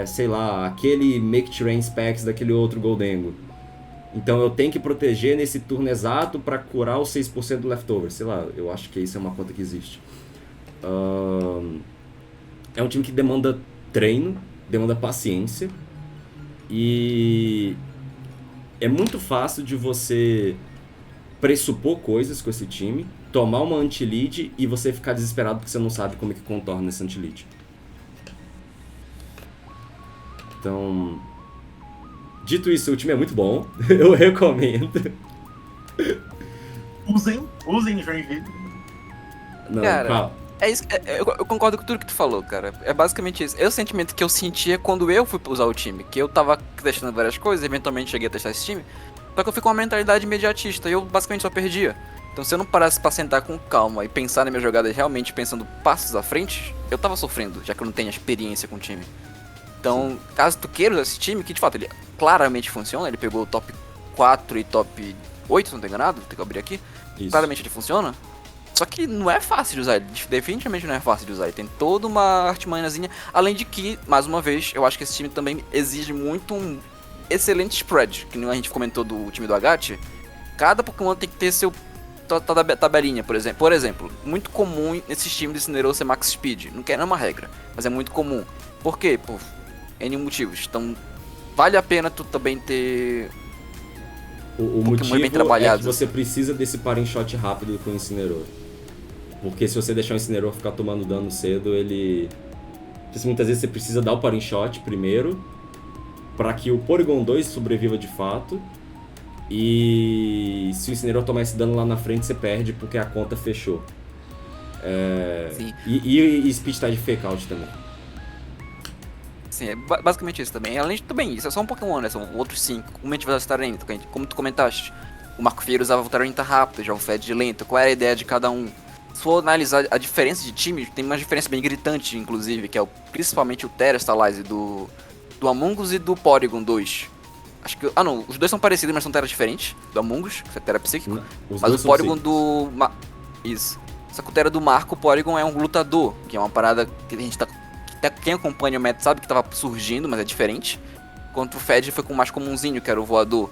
sei lá, aquele Make Terrain Specs daquele outro Goldengo. Então eu tenho que proteger nesse turno exato para curar os 6% do leftover. Sei lá, eu acho que isso é uma conta que existe. É um time que demanda treino, demanda paciência. E é muito fácil de você pressupor coisas com esse time, tomar uma anti-lead e você ficar desesperado porque você não sabe como é que contorna esse anti-lead. Então, dito isso, o time é muito bom, eu recomendo. Usem Joinville. Não, cara, calma. é isso, eu concordo com tudo que tu falou, cara. É basicamente isso. É o sentimento que eu sentia quando eu fui usar o time. Que eu tava testando várias coisas, eventualmente cheguei a testar esse time. Só que eu fui com uma mentalidade imediatista e eu basicamente só perdia. Então se eu não parasse pra sentar com calma e pensar nas minhas jogadas realmente pensando passos à frente, eu tava sofrendo, já que eu não tenho experiência com o time. Então, caso tu queira esse time, que de fato ele claramente funciona, ele pegou o top 4 e top 8, se não tô enganado, tem que abrir aqui. Isso. Claramente ele funciona. Só que não é fácil de usar, ele definitivamente não é fácil de usar, ele tem toda uma artimanhazinha. Além de que, mais uma vez, eu acho que esse time também exige muito excelente spread, que nem a gente comentou do time do Agathe. Cada Pokémon tem que ter seu tabelinha, por exemplo. Por exemplo, muito comum nesses times de Incineroar ser Max Speed. Não é uma regra, mas é muito comum. Por quê? Por N motivos. Então, vale a pena tu também ter O Pokémon motivo bem trabalhado. é que você precisa desse parting shot rápido com o Incineroar. Porque se você deixar o Incineroar ficar tomando dano cedo, ele... Muitas vezes você precisa dar o parting shot primeiro, para que o Porygon 2 sobreviva de fato. E se o Incineroar tomar esse dano lá na frente, você perde porque a conta fechou. Sim. E Speed Tide Fake Out também. Sim, é basicamente isso também. Além de também, isso é só um Pokémon, né? São outros 5. Como a gente vai usar Tyranitar? Como tu comentaste, o Marco Fierro usava o Tyranitar rápido, já o Fed lento. Qual era a ideia de cada um? Se for analisar a diferença de time, tem uma diferença bem gritante, inclusive, que é principalmente o Terastalize do Among Us e do Porygon 2. Acho que... não, os dois são parecidos, mas são Terras diferentes. Do Among Us, que é Terra Psíquico. Os Mas dois o são Porygon psíquicos. do... Isso. Só que o Terra do Marco, o Porygon é um lutador, que é uma parada que a gente tá... Quem acompanha o meta sabe que tava surgindo, mas é diferente. Enquanto o Fed foi com o mais comumzinho, que era o voador.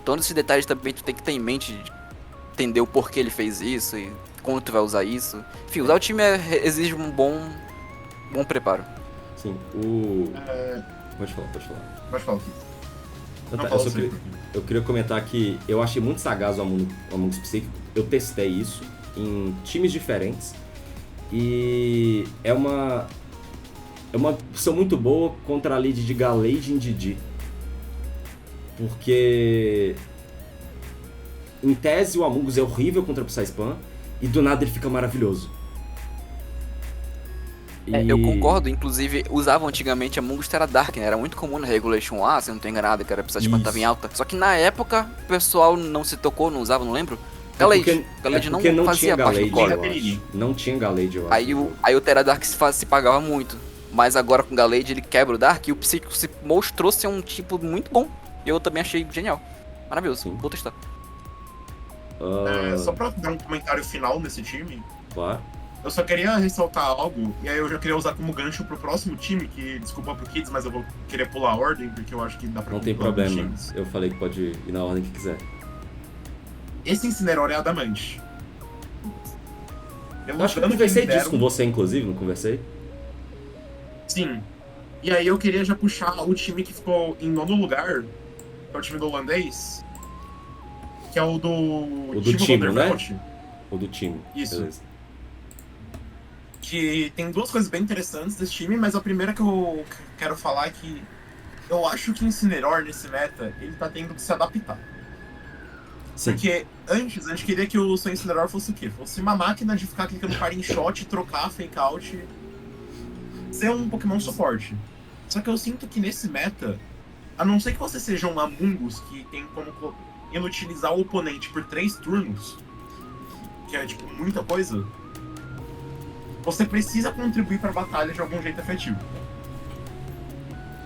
Todos esses detalhes também tu tem que ter em mente, de entender o porquê ele fez isso e como tu vai usar isso. Enfim, usar o time exige um bom preparo. Sim, Pode falar. Pode falar. Eu queria comentar que eu achei muito sagaz o Among Us Psíquico. Eu testei isso em times diferentes. E é uma opção muito boa contra a lead de Gallade e Didi. Porque em tese o Among Us é horrível contra o Psy Spam e do nada ele fica maravilhoso. Eu concordo, inclusive usavam antigamente Among Us Terra Dark, né? Era muito comum na Regulation A, se eu não tô enganado, que era Psy Spam tava em alta. Só que na época o pessoal não se tocou, não usava, não lembro. Gallade não fazia parte do core. Não tinha Gallade, eu acho. Aí o Terra Dark se pagava muito. Mas agora com o Gallade ele quebra o Dark e o Psíquico se mostrou ser um tipo muito bom. E eu também achei genial. Maravilhoso, Sim. Vou testar. Só pra dar um comentário final nesse time, Claro. eu só queria ressaltar algo, e aí eu já queria usar como gancho pro próximo time, que desculpa pro Kids, mas eu vou querer pular a ordem, porque eu acho que dá pra Não tem pular alguns problema. times. Eu falei que pode ir na ordem que quiser. Esse Incineroar é adamante. Eu acho que eu conversei disso com você, inclusive, não conversei? Sim. E aí eu queria já puxar o time que ficou em nono lugar, que é o time do holandês, que é o do time, né? Thunderbolt. Ou do time. Isso. Beleza. Que tem duas coisas bem interessantes desse time, mas a primeira que eu quero falar é que eu acho que Incineroar nesse meta, ele tá tendo que se adaptar. Sim. Porque antes, a gente queria que o seu Incineroar fosse o quê? Fosse uma máquina de ficar clicando party shot, trocar, fake out, ser um Pokémon suporte. Só que eu sinto que nesse meta, a não ser que você seja um Among Us que tem como inutilizar o oponente por 3 turnos, que é tipo muita coisa, você precisa contribuir pra batalha de algum jeito efetivo.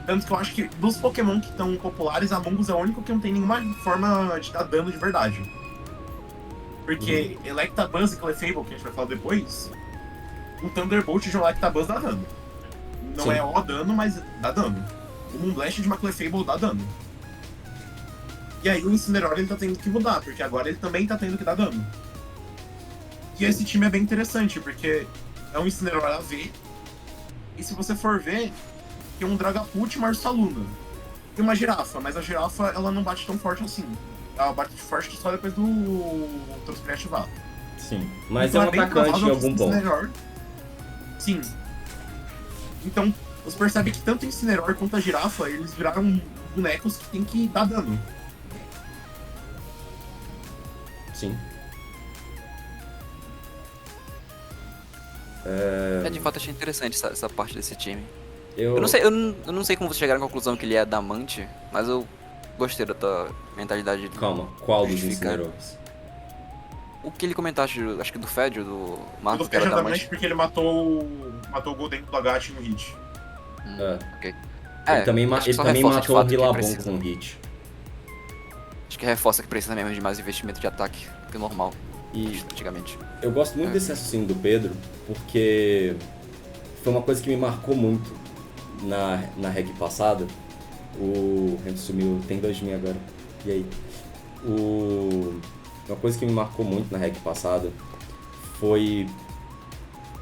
Tanto que eu acho que dos Pokémon que estão populares, Among Us é o único que não tem nenhuma forma de dar dano de verdade. Porque Electabuzz e Clefable, que a gente vai falar depois, o Thunderbolt de um Electabuzz dá dano. Não Sim. é o dano, mas dá dano. O Moonblast de uma Clefable dá dano. E aí o Incineroar ele tá tendo que mudar, porque agora ele também tá tendo que dar dano. E esse time é bem interessante, porque é um Incineroar AV, e se você for ver, tem um Dragapult e uma Ursaluna. Tem uma Girafa, mas a Girafa ela não bate tão forte assim. Ela bate forte só depois do Transpire ativar. Sim. Mas Então é um bem atacante em provável algum que esse ponto. Incineroar... Sim. Então, você percebe que tanto o Incineroar quanto a Girafa, eles viraram bonecos que tem que dar dano. Sim. De fato achei interessante essa parte desse time. Eu Eu não sei como vocês chegaram à conclusão que ele é adamante, mas eu gostei da tua mentalidade. Calma, qual dos Justificar. Incineroars? O que ele comentaste, acho que do Fed, do O Marco, do que era Fed adamante. porque ele matou o Golden do Agathe no hit. Ok. Ele também, acho que ele só também reforça de matou o fato que Rilabon precisa. com hit. Acho que reforça que precisa mesmo de mais investimento de ataque que o normal, E antigamente. eu gosto muito desse raciocínio do Pedro, porque foi uma coisa que me marcou muito na reg passada, O Henry sumiu, tem 2 de mim agora. E aí? Uma coisa que me marcou muito na REC passada foi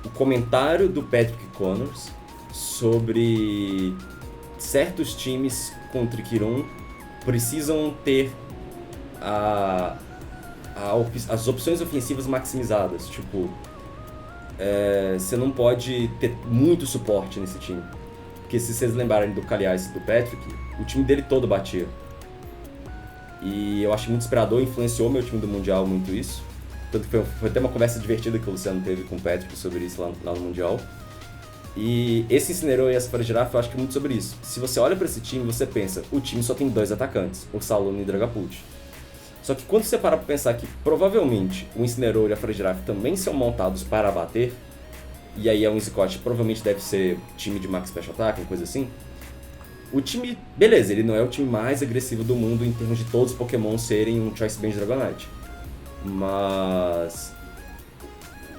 o comentário do Patrick Connors sobre certos times com Trick Room precisam ter as opções ofensivas maximizadas. Tipo, você não pode ter muito suporte nesse time. Porque se vocês lembrarem do Kaliais e do Patrick, o time dele todo batia. E eu achei muito inspirador, influenciou meu time do Mundial muito isso. Tanto que foi até uma conversa divertida que o Luciano teve com o Patrick sobre isso lá no Mundial. E esse Incineroar e essa Fora Girafa, eu acho que é muito sobre isso. Se você olha pra esse time, você pensa, o time só tem 2 atacantes, o Salone e o Dragapult. Só que quando você para pra pensar que provavelmente o Incineroar e a Fora Girafa também são montados para bater, e aí um Izikote provavelmente deve ser time de Max Special Attack, uma coisa assim, o time, beleza, ele não é o time mais agressivo do mundo em termos de todos os Pokémon serem um Choice Band Dragonite. Mas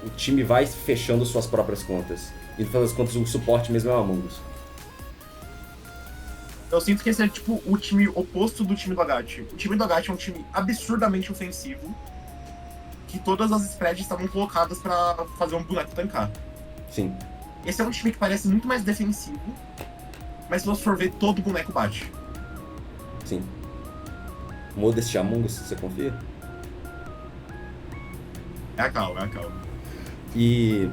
o time vai fechando suas próprias contas. E no final das contas o suporte mesmo é o Among Us. Eu sinto que esse é tipo o time oposto do time do Agat. O time do Agat é um time absurdamente ofensivo, que todas as spreads estavam colocadas pra fazer um boneco tancar. Sim. Esse é um time que parece muito mais defensivo, mas se você for ver, todo boneco bate. Sim. Modest Among Us, você confia? É a calma, é a calma. E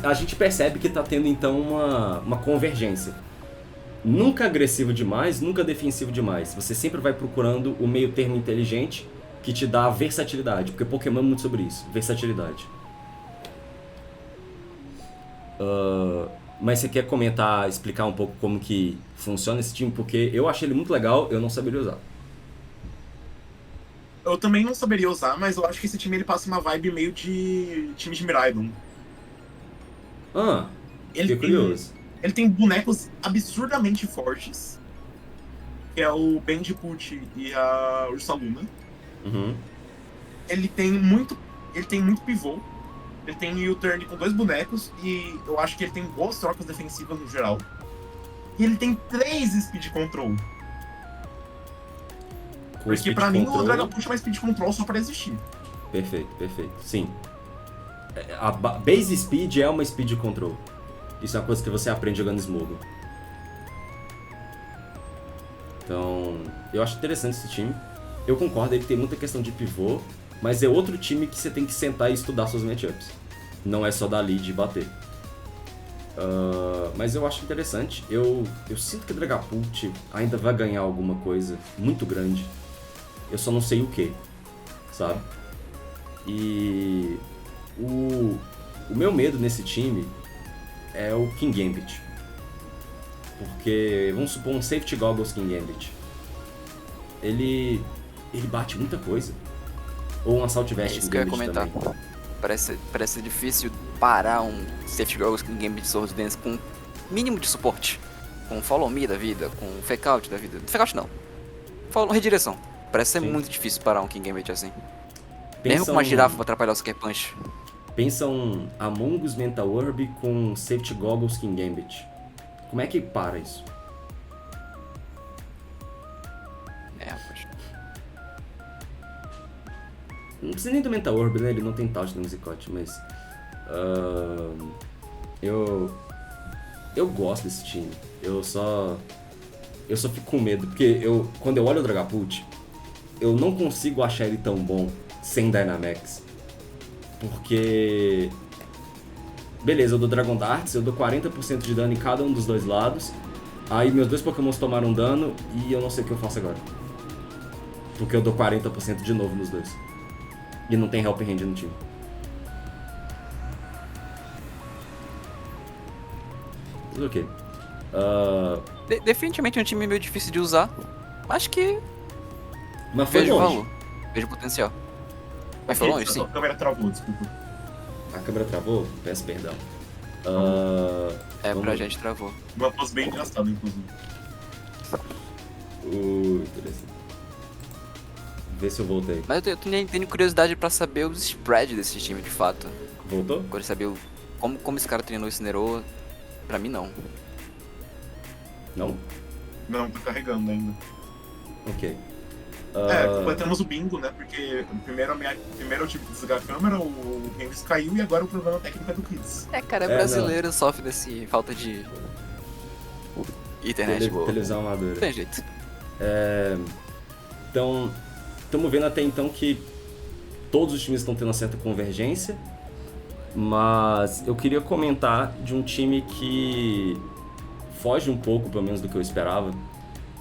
a gente percebe que tá tendo então uma convergência. Nunca agressivo demais, nunca defensivo demais. Você sempre vai procurando o meio termo inteligente que te dá versatilidade, porque Pokémon é muito sobre isso, versatilidade. Mas você quer comentar, explicar um pouco como que funciona esse time? Porque eu achei ele muito legal, eu não saberia usar. Eu também não saberia usar, mas eu acho que esse time ele passa uma vibe meio de time de Miraidon. Fiquei curioso. Ele tem bonecos absurdamente fortes, que é o Bandiput e a Ursaluna. Uhum. Ele tem muito pivô. Ele tem U-turn com 2 bonecos e eu acho que ele tem boas trocas defensivas no geral. E ele tem 3 speed control. Porque pra mim o Dragapult é uma speed control só pra existir. Perfeito. Sim. A base speed é uma speed control. Isso é uma coisa que você aprende jogando Smogon. Então, eu acho interessante esse time. Eu concordo, ele tem muita questão de pivô, mas é outro time que você tem que sentar e estudar suas matchups. Não é só dar lead e bater. Mas eu acho interessante. Eu sinto que o Dragapult ainda vai ganhar alguma coisa muito grande. Eu só não sei o que, sabe? E o meu medo nesse time é o Kingambit. Porque, vamos supor, um Safety Goggles Kingambit. Ele bate muita coisa. Ou um Assault Vest Kingambit. Isso que eu ia comentar. Também. Parece difícil parar um Safety Goggles Kingambit Sword Dance com mínimo de suporte. Com Follow Me da vida, com Fake Out da vida. Fake Out não. Redireção. Parece ser muito difícil parar um Kingambit assim. Mesmo com uma girafa pra atrapalhar o Sucker Punch. Pensa um Among Us Mental Orb com Safety Goggles Kingambit. Como é que para isso? Rapaz. Não precisa nem do Mental Orb, né? Ele não tem touch no Izikote, mas... Eu gosto desse time. Eu só fico com medo, porque quando eu olho o Dragapult, eu não consigo achar ele tão bom sem Dynamax. Porque... Beleza, eu dou Dragon Darts, eu dou 40% de dano em cada um dos 2 lados. Aí meus 2 Pokémons tomaram dano e eu não sei o que eu faço agora. Porque eu dou 40% de novo nos 2. E não tem Helping Hand no time. Mas ok. Definitivamente é um time meio difícil de usar. Acho que... Mas foi vejo longe. valor. Vejo potencial. Mas foi longe, sim. A câmera travou, desculpa. A câmera travou? Peço perdão. Pra gente travou. Uma pose bem engraçada, inclusive. Interessante. Vê se eu voltei. Mas eu tenho curiosidade pra saber os spreads desse time de fato. Voltou? Quero saber como esse cara treinou esse Incineroar. Pra mim, não. Não? Não, tá carregando ainda. Ok. Completamos o bingo, né? Porque primeiro eu tive que desligar a câmera, o Henry caiu e agora o problema técnico é do Kids. Cara, brasileiro sofre desse falta de internet boa. Televisão amadora. Não tem jeito. Então, estamos vendo até então que todos os times estão tendo uma certa convergência, mas eu queria comentar de um time que foge um pouco, pelo menos, do que eu esperava,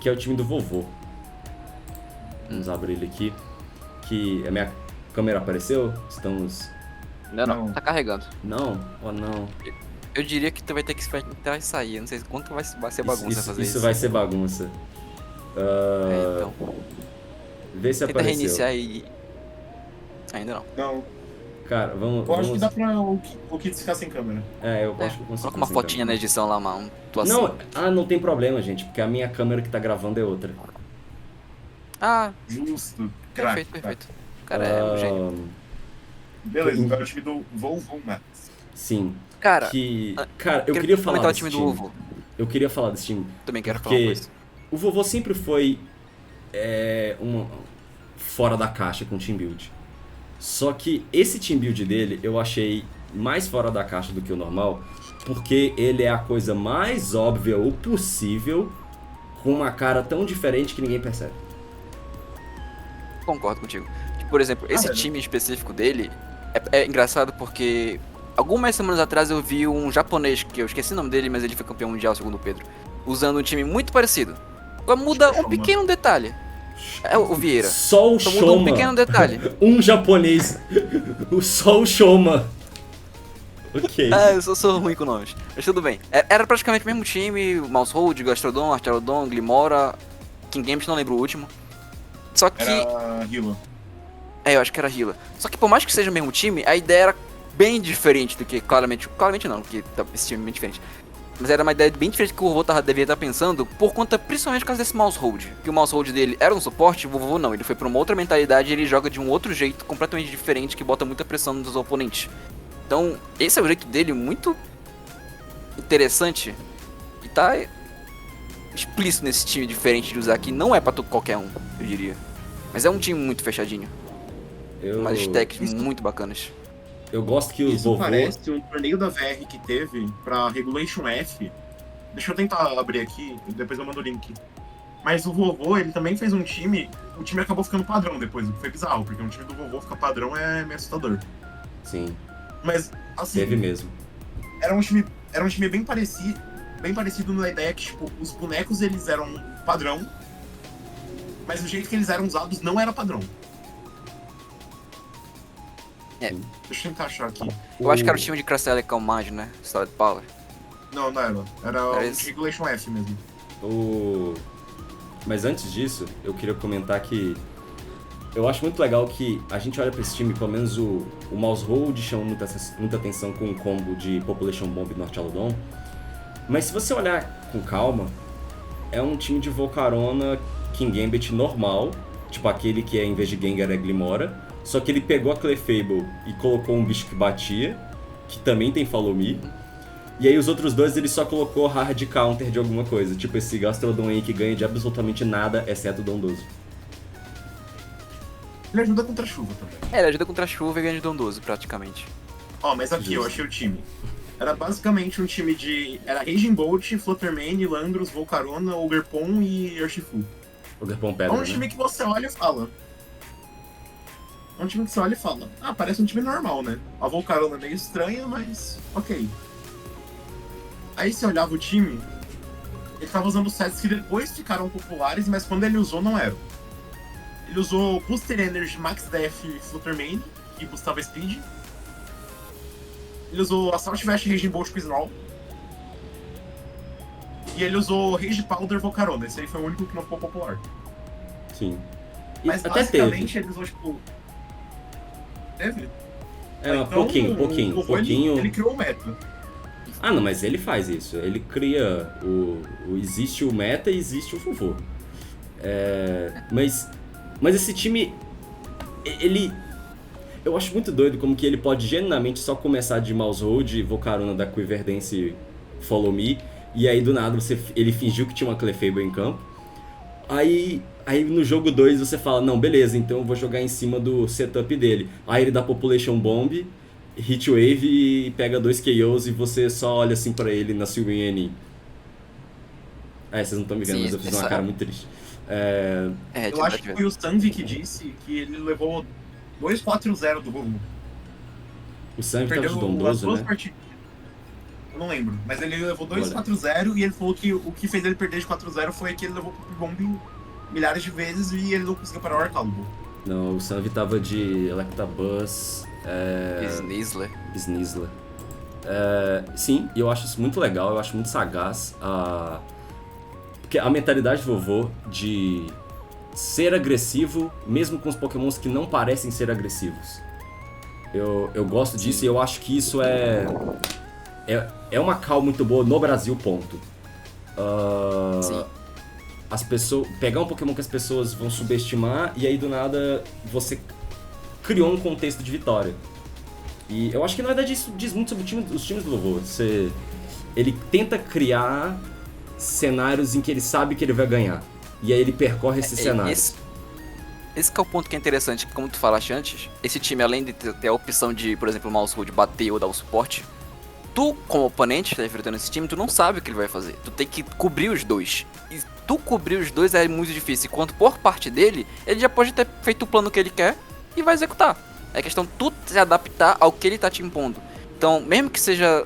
que é o time do vovô. Vamos abrir ele aqui, que a minha câmera apareceu, estamos... Não, tá carregando. Não? Oh, não. Eu diria que tu vai ter que entrar e sair, eu não sei quanto vai ser bagunça fazer isso. Isso vai ser bagunça. Então... Vê se Tenta apareceu. reiniciar e... Ainda não. Não, Cara, vamos... eu acho que dá pra o Kids ficar sem câmera. Eu acho que eu consigo. Coloca uma fotinha na edição lá, uma atuação. Não tem problema, gente, porque a minha câmera que tá gravando é outra. Justo. Perfeito. O cara é um gênio. Beleza, agora o time do Volvo Max. Sim. Cara, eu queria falar comentar o desse time do vovô. Eu queria falar desse time. Também quero falar uma Porque coisa. o vovô sempre foi fora da caixa com o team build. Só que esse team build dele eu achei mais fora da caixa do que o normal, porque ele é a coisa mais óbvia ou possível, com uma cara tão diferente que ninguém percebe. Concordo contigo. Por exemplo, esse time específico dele é engraçado porque algumas semanas atrás eu vi um japonês, que eu esqueci o nome dele, mas ele foi campeão mundial, segundo o Pedro, usando um time muito parecido. Só muda um pequeno detalhe. É o Vieira. Só o Só Shoma. muda um pequeno detalhe. Um japonês. Só o Shoma. Ok. Eu sou ruim com nomes. Mas tudo bem. Era praticamente o mesmo time, Mousehold, Gastrodon, Archarodon, Glimora, King Games, não lembro o último. Só que... Era Hila. Eu acho que era Hila. Só que por mais que seja o mesmo time, a ideia era bem diferente do que claramente não, porque esse time é bem diferente. Mas era uma ideia bem diferente que o vovô devia estar pensando, por conta, principalmente por causa desse Mousehold. Que o Mousehold dele era um suporte, o vovô não. Ele foi pra uma outra mentalidade e ele joga de um outro jeito, completamente diferente, que bota muita pressão nos oponentes. Então, esse é o jeito dele muito interessante. E tá explícito nesse time diferente de usar, que não é pra qualquer um, eu diria. Mas é um time muito fechadinho. Umas stacks muito bacanas. Eu gosto que o Isso vovô... parece um torneio da VR que teve pra Regulation F. Deixa eu tentar abrir aqui, depois eu mando o link. Mas o vovô, ele também fez um time, o time acabou ficando padrão depois, o que foi bizarro, porque um time do vovô ficar padrão é meio assustador. Sim, Mas, assim, teve mesmo. era um time bem parecido na ideia que, tipo, os bonecos eles eram padrão, mas o jeito que eles eram usados não era padrão. Deixa eu tentar achar aqui. Eu acho que era o time de Crasella e Calmage, né? Solid Power. Não era. Era o esse? Regulation F mesmo. Mas antes disso, eu queria comentar que eu acho muito legal que a gente olha pra esse time, pelo menos o Mousehold chama muita atenção com o combo de Population Bomb do Archarodon. Mas se você olhar com calma, é um time de Volcarona King Gambit normal, tipo aquele que em vez de Gengar é Glimora, só que ele pegou a Clefable e colocou um bicho que batia, que também tem Follow Me, e aí os outros dois ele só colocou Hard Counter de alguma coisa, tipo esse Gastrodon aí que ganha de absolutamente nada, exceto o Dondoso. Ele ajuda contra a chuva também. Ele ajuda contra a chuva e ganha de Dondoso, praticamente. Mas aqui eu achei o time. Era basicamente um time de... Era Raging Bolt, Fluttermane, Landros, Volcarona, Ogerpon e Urshifu. Ogerpon É pedra, um time que você olha e fala... parece um time normal, né? A Volcarona é meio estranha, mas ok. Aí você olhava o time, ele tava usando sets que depois ficaram populares, mas quando ele usou não eram. Ele usou Booster Energy, Max Def e Fluttermane, que boostava Speed. Ele usou Assault Vest, Raging Bolt com Snow. E ele usou Rage Powder Volcarona. Esse aí foi o único que não ficou popular. Sim. E Mas até basicamente ele usou, tipo... Teve? Pouquinho. Ele criou o meta. Não, mas ele faz isso. Ele cria existe o meta e existe o vovô. Mas esse time, ele... Eu acho muito doido como que ele pode genuinamente só começar de Mousehold, Volcarona da Quiver Dance Follow Me, e aí do nada ele fingiu que tinha uma Clefable em campo. Aí no jogo 2 você fala, não, beleza, então eu vou jogar em cima do setup dele. Aí ele dá Population Bomb, Heatwave e pega 2 KOs e você só olha assim pra ele na Sylveon. Vocês não estão me vendo, Sim, mas eu fiz uma cara muito triste. Eu acho que foi o Sanvi que disse que ele levou 2-4-0 do Vovô. O Sanvi tava Perdeu de as Dondoso, duas né? partidas. Eu não lembro, mas ele levou 2-4-0 e ele falou que o que fez ele perder de 4-0 foi que ele levou o Bomb milhares de vezes e ele não conseguiu parar o Arcalibur. Não, o Sanvi tava de Electabuzz, Sneasler. sim, e eu acho isso muito legal, eu acho muito sagaz. Porque a mentalidade do vovô de ser agressivo, mesmo com os pokémons que não parecem ser agressivos. Eu gosto disso e eu acho que isso é uma call muito boa no Brasil, ponto. Sim. As pessoas, pegar um Pokémon que as pessoas vão subestimar e aí do nada você criou um contexto de vitória. E eu acho que na verdade isso diz muito sobre os times do vovô. Ele tenta criar cenários em que ele sabe que ele vai ganhar. E aí ele percorre esses cenários. Esse que é o ponto que é interessante, como tu falaste antes, esse time, além de ter a opção de, por exemplo, o Mouse Hold bater ou dar o suporte, tu, como oponente, tá enfrentando esse time, tu não sabe o que ele vai fazer. Tu tem que cobrir os dois. E tu cobrir os dois é muito difícil. Enquanto por parte dele, ele já pode ter feito o plano que ele quer e vai executar. É questão de tu se adaptar ao que ele tá te impondo. Então, mesmo que seja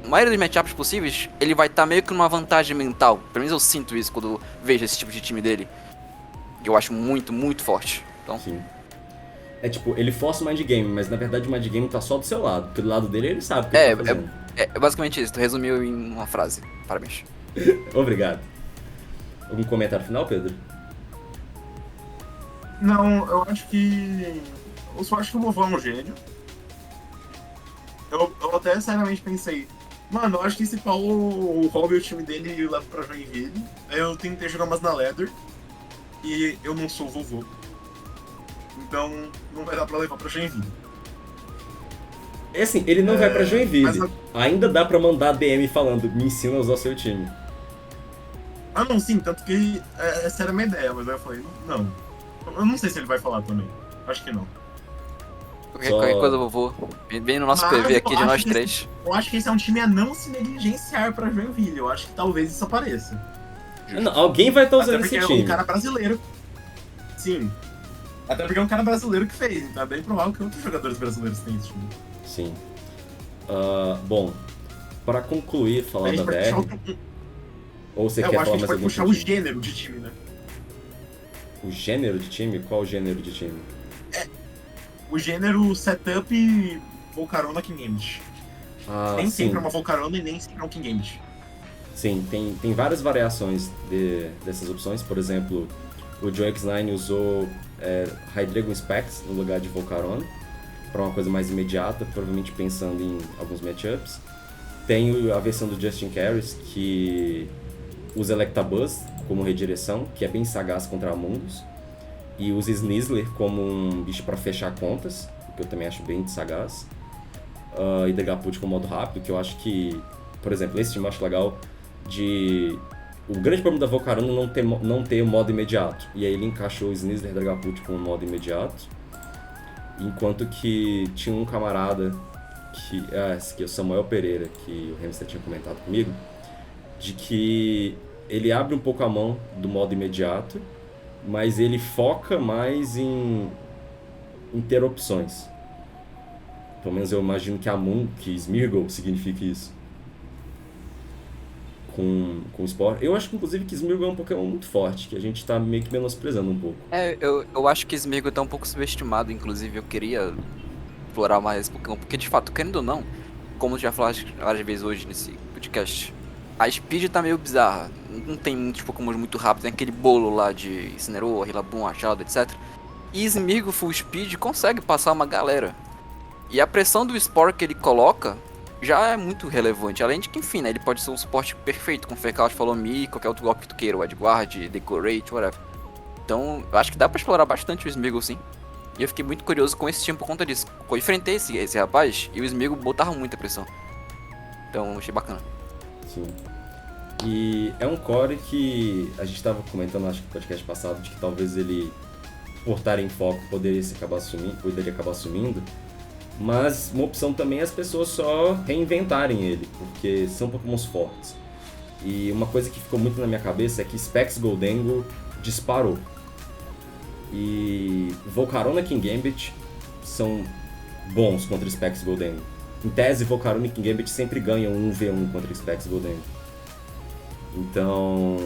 a maioria dos matchups possíveis, ele vai estar meio que numa vantagem mental. Pelo menos eu sinto isso quando vejo esse tipo de time dele. Que eu acho muito, muito forte. Então, sim. Tipo, ele força o mind game, mas na verdade o mind game tá só do seu lado. Porque do lado dele ele sabe o que ele tá fazendo. É basicamente isso. Tu resumiu em uma frase. Parabéns. Obrigado. Algum comentário final, Pedro? Não, eu acho que... Eu acho que o Vovô é um gênio. Eu até seriamente pensei, mano, eu acho que se o Hobby e o time dele leva pra Joinville. Aí eu tentei jogar mais na Leather. E eu não sou o Vovô. Então não vai dar pra levar pra Joinville. É assim, ele não vai pra Joinville. mas Ainda dá pra mandar DM falando, me ensina a usar o seu time. Ah, não, sim, tanto que essa era a minha ideia, mas aí eu falei, não. Eu não sei se ele vai falar também. Acho que não. Qualquer coisa, vovô. Vem no nosso Mas PV aqui de eu nós acho que três. Eu acho que esse é um time a não se negligenciar pra Joinville. Eu acho que talvez isso apareça. Não, alguém vai estar Até usando porque esse é time. um cara brasileiro. Sim. Até porque é um cara brasileiro que fez, então é bem provável que outros jogadores brasileiros tenham esse time. Sim. Bom, pra concluir, A falar gente da vai BR, puxar ou você eu quer acho que falar a gente mais pode algum puxar o time? gênero de time, né? O gênero de time? Qual o gênero de time? O gênero setup Volcarona King Gambit. Nem sim. sempre é uma Volcarona e nem sempre é um King Gambit. Sim, tem várias variações dessas opções. Por exemplo, o Joe X9 usou Hydreigon Specs no lugar de Volcarona, para uma coisa mais imediata, provavelmente pensando em alguns matchups. Tem a versão do Justin Caris, que usa Electabuzz como redireção, que é bem sagaz contra Amundos, e usa Sneasler como um bicho para fechar contas, o que eu também acho bem sagaz. E Dragapult com modo rápido, que eu acho que, por exemplo, esse time eu acho legal o grande problema da Volcarona não ter o modo imediato. E aí ele encaixou o Sneasler e Dragapult com o modo imediato. Enquanto que tinha um camarada, esse aqui é o Samuel Pereira, que o Hamster tinha comentado comigo, de que ele abre um pouco a mão do modo imediato, mas ele foca mais em ter opções. Pelo menos eu imagino que Smeargle signifique isso. Com o Spore. Eu acho que inclusive que Smeargle é um Pokémon muito forte, que a gente tá meio que menosprezando um pouco. Eu acho que Smeargle tá um pouco subestimado, inclusive eu queria explorar mais esse Pokémon, porque de fato, querendo ou não, como eu já falei várias vezes hoje nesse podcast, a Speed tá meio bizarra, não tem muitos Pokémon muito rápidos, tem aquele bolo lá de Incineroar, Rillaboom, Achado, etc. E Smeargle Full Speed consegue passar uma galera. E a pressão do Spore que ele coloca já é muito relevante, além de que, enfim, né, ele pode ser um suporte perfeito, com Fake Out, Follow Me, qualquer outro golpe que tu queira, o Edgeguard, Decorate, whatever. Então, eu acho que dá pra explorar bastante o Smeargle, sim. E eu fiquei muito curioso com esse time por conta disso. Eu enfrentei esse rapaz e o Smeargle botava muita pressão. Então, achei bacana. Sim. E é um core que a gente estava comentando, acho que no podcast passado, de que talvez ele, por estar em foco, poderia acabar sumindo. Mas uma opção também é as pessoas só reinventarem ele, porque são Pokémons fortes. E uma coisa que ficou muito na minha cabeça é que Specs Goldengo disparou. E Volcarona e Kingambit são bons contra Specs Goldengo. Em tese, Volcarona e Kingambit sempre ganham 1v1 contra Specs Goldengo. Então...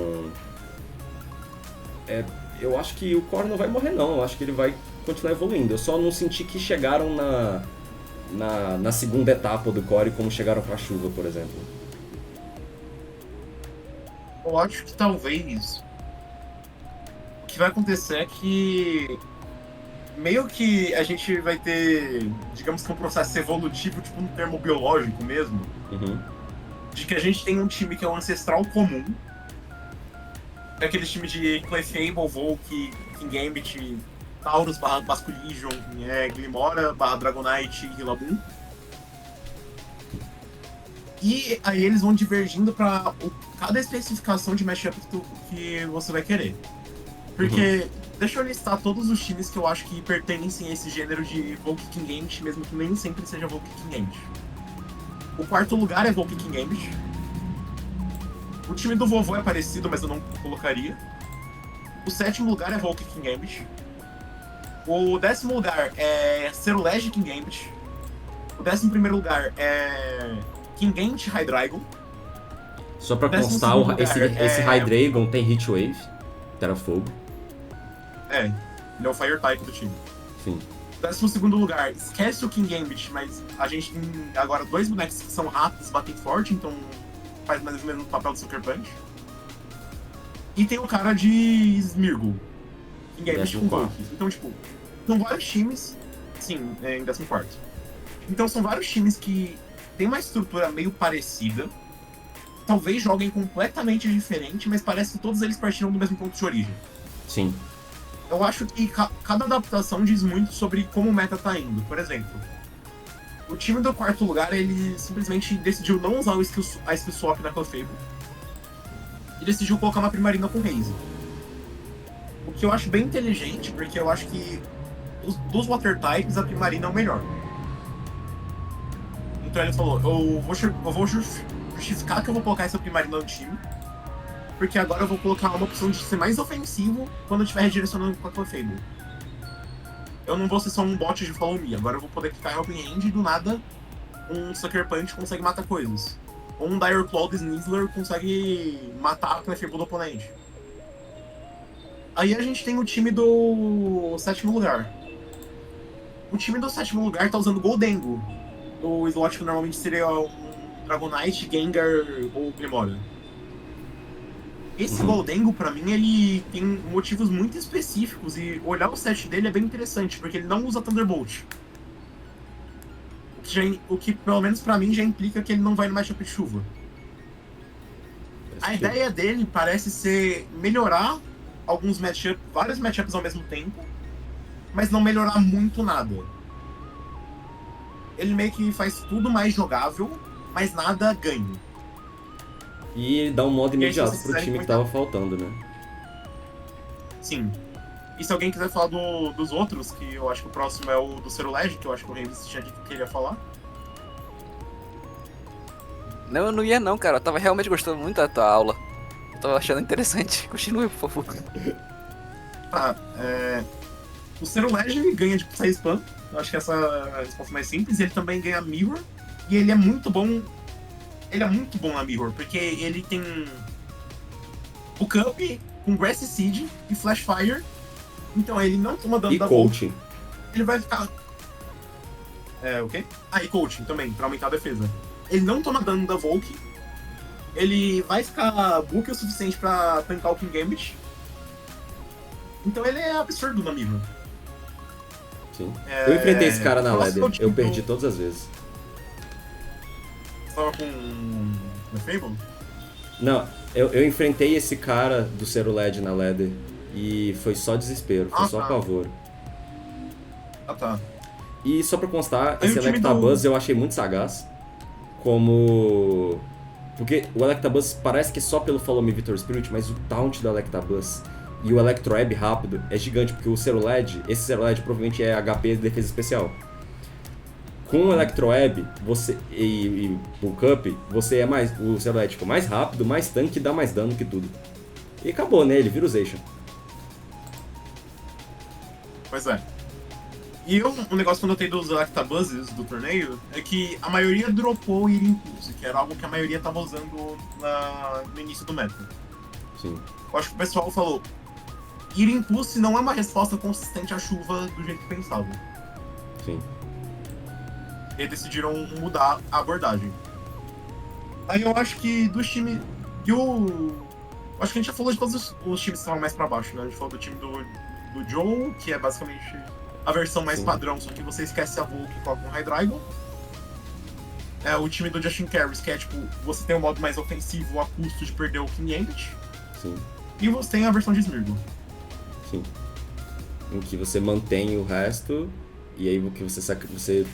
eu acho que o core não vai morrer não, eu acho que ele vai continuar evoluindo. Eu só não senti que chegaram na segunda etapa do core como chegaram com a chuva, por exemplo. Eu acho que talvez o que vai acontecer é que meio que a gente vai ter, digamos que um processo evolutivo, tipo um termo biológico mesmo, de que a gente tem um time que é um ancestral comum, é aquele time de Clefable, Volk, Kingambit, Taurus / Basculegion, Glimora / Dragonite e Rillaboom. E aí eles vão divergindo pra cada especificação de matchup que você vai querer. Porque, deixa eu listar todos os times que eu acho que pertencem a esse gênero de Volk Kingambit, mesmo que nem sempre seja Volk Kingambit. O quarto lugar é Volk Kingambit. O time do vovô é parecido, mas eu não colocaria. O sétimo lugar é Volk Kingambit. O 10º lugar é Ceruledge Kingambit. O 11º lugar é Kingambit Hydreigon. Só pra constar, esse Hydreigon tem Heatwave, Terra Fogo. Ele é o Fire Type do time. Sim. 12º lugar, esquece o Kingambit, mas a gente tem agora 2 bonecos que são rápidos, batem forte, então faz mais ou menos o papel do Sucker Punch. E tem o cara de Smeargle, Kingambit com Volk. Então, tipo, são vários times, sim, em 14º. Então são vários times que tem uma estrutura meio parecida, talvez joguem completamente diferente, mas parece que todos eles partiram do mesmo ponto de origem. Sim. Eu acho que cada adaptação diz muito sobre como o meta tá indo. Por exemplo, o time do quarto lugar, ele simplesmente decidiu não usar a skill swap na Clefable. E decidiu colocar uma Primarina com Haze. O que eu acho bem inteligente, porque eu acho que dos Water Types, a Primarina é o melhor. Então ele falou, eu vou justificar que eu vou colocar essa Primarina no time, porque agora eu vou colocar uma opção de ser mais ofensivo quando eu estiver redirecionando com a Clefable. Eu não vou ser só um bot de follow me, agora eu vou poder clicar Helping Hand e do nada um Sucker Punch consegue matar coisas. Ou um Dire Claw do Snizzler consegue matar a Clefable do oponente. Aí a gente tem o time do 7º lugar. O time do 7º lugar tá usando Goldengo. O slot que normalmente seria um Dragonite, Gengar ou Glimora. Esse Goldengo, pra mim, ele tem motivos muito específicos e olhar o set dele é bem interessante, porque ele não usa Thunderbolt. O que pelo menos pra mim, já implica que ele não vai no matchup de chuva. A ideia dele parece ser melhorar vários matchups ao mesmo tempo, mas não melhorar muito nada. Ele meio que faz tudo mais jogável, mas nada ganho. E dá um modo imediato pro time que tava faltando, né? Sim. E se alguém quiser falar dos outros, que eu acho que o próximo é o do Ceruledge, que eu acho que o Reis tinha dito que ele ia falar. Não, eu não ia não, cara. Eu tava realmente gostando muito da tua aula. Eu tava achando interessante. Continue, por favor. Tá, o Ceruledge ele ganha de Psy Spam. Eu acho que essa é a resposta mais simples. Ele também ganha Mirror. E ele é muito bom. Ele é muito bom na Mirror, porque ele tem o Cup com Grassy Seed e Flash Fire. Então ele não toma dano da Coaching. Volt. Ele vai ficar... o quê? E Coaching também, pra aumentar a defesa. Ele não toma dano da Volk. Ele vai ficar bulky o suficiente pra tancar o Kingambit. Então ele é absurdo na Mirror. Sim. Eu enfrentei esse cara na Ladder, eu perdi todas as vezes. Você tava com Clefable? Não, eu enfrentei esse cara do Ceruledge na Ladder e foi só desespero, foi só pavor. Tá. E só pra constar, esse Electabuzz eu achei muito sagaz como Porque o Electabuzz parece que é só pelo Follow Me Victor Spirit, mas o taunt do Electabuzz e o Electroweb rápido é gigante, porque o Cerulege, esse Cerulege provavelmente é HP de defesa especial. Com o Electroweb e Bulk Up, você é mais. O Cerulege fica mais rápido, mais tanque e dá mais dano que tudo. E acabou, né? Ele vira o Zacian. Pois é. E um negócio que eu notei dos Electabuzzes do torneio é que a maioria dropou o Ira Impulse, que era algo que a maioria tava usando no início do meta. Sim. Eu acho que o pessoal falou, Ira Impulse não é uma resposta consistente à chuva do jeito que pensava. Sim. E decidiram mudar a abordagem. Aí eu acho que dos times... Acho que a gente já falou de todos os times que estavam mais pra baixo, né? A gente falou do time do Joe, que é basicamente a versão mais padrão, só que você esquece a Vulk e coloca um Hydreigon. É o time do Justin Carries, que é tipo, você tem um modo mais ofensivo a custo de perder o King Gambit. Sim. E você tem a versão de Smeargle. Sim. Em que você mantém o resto, e aí que você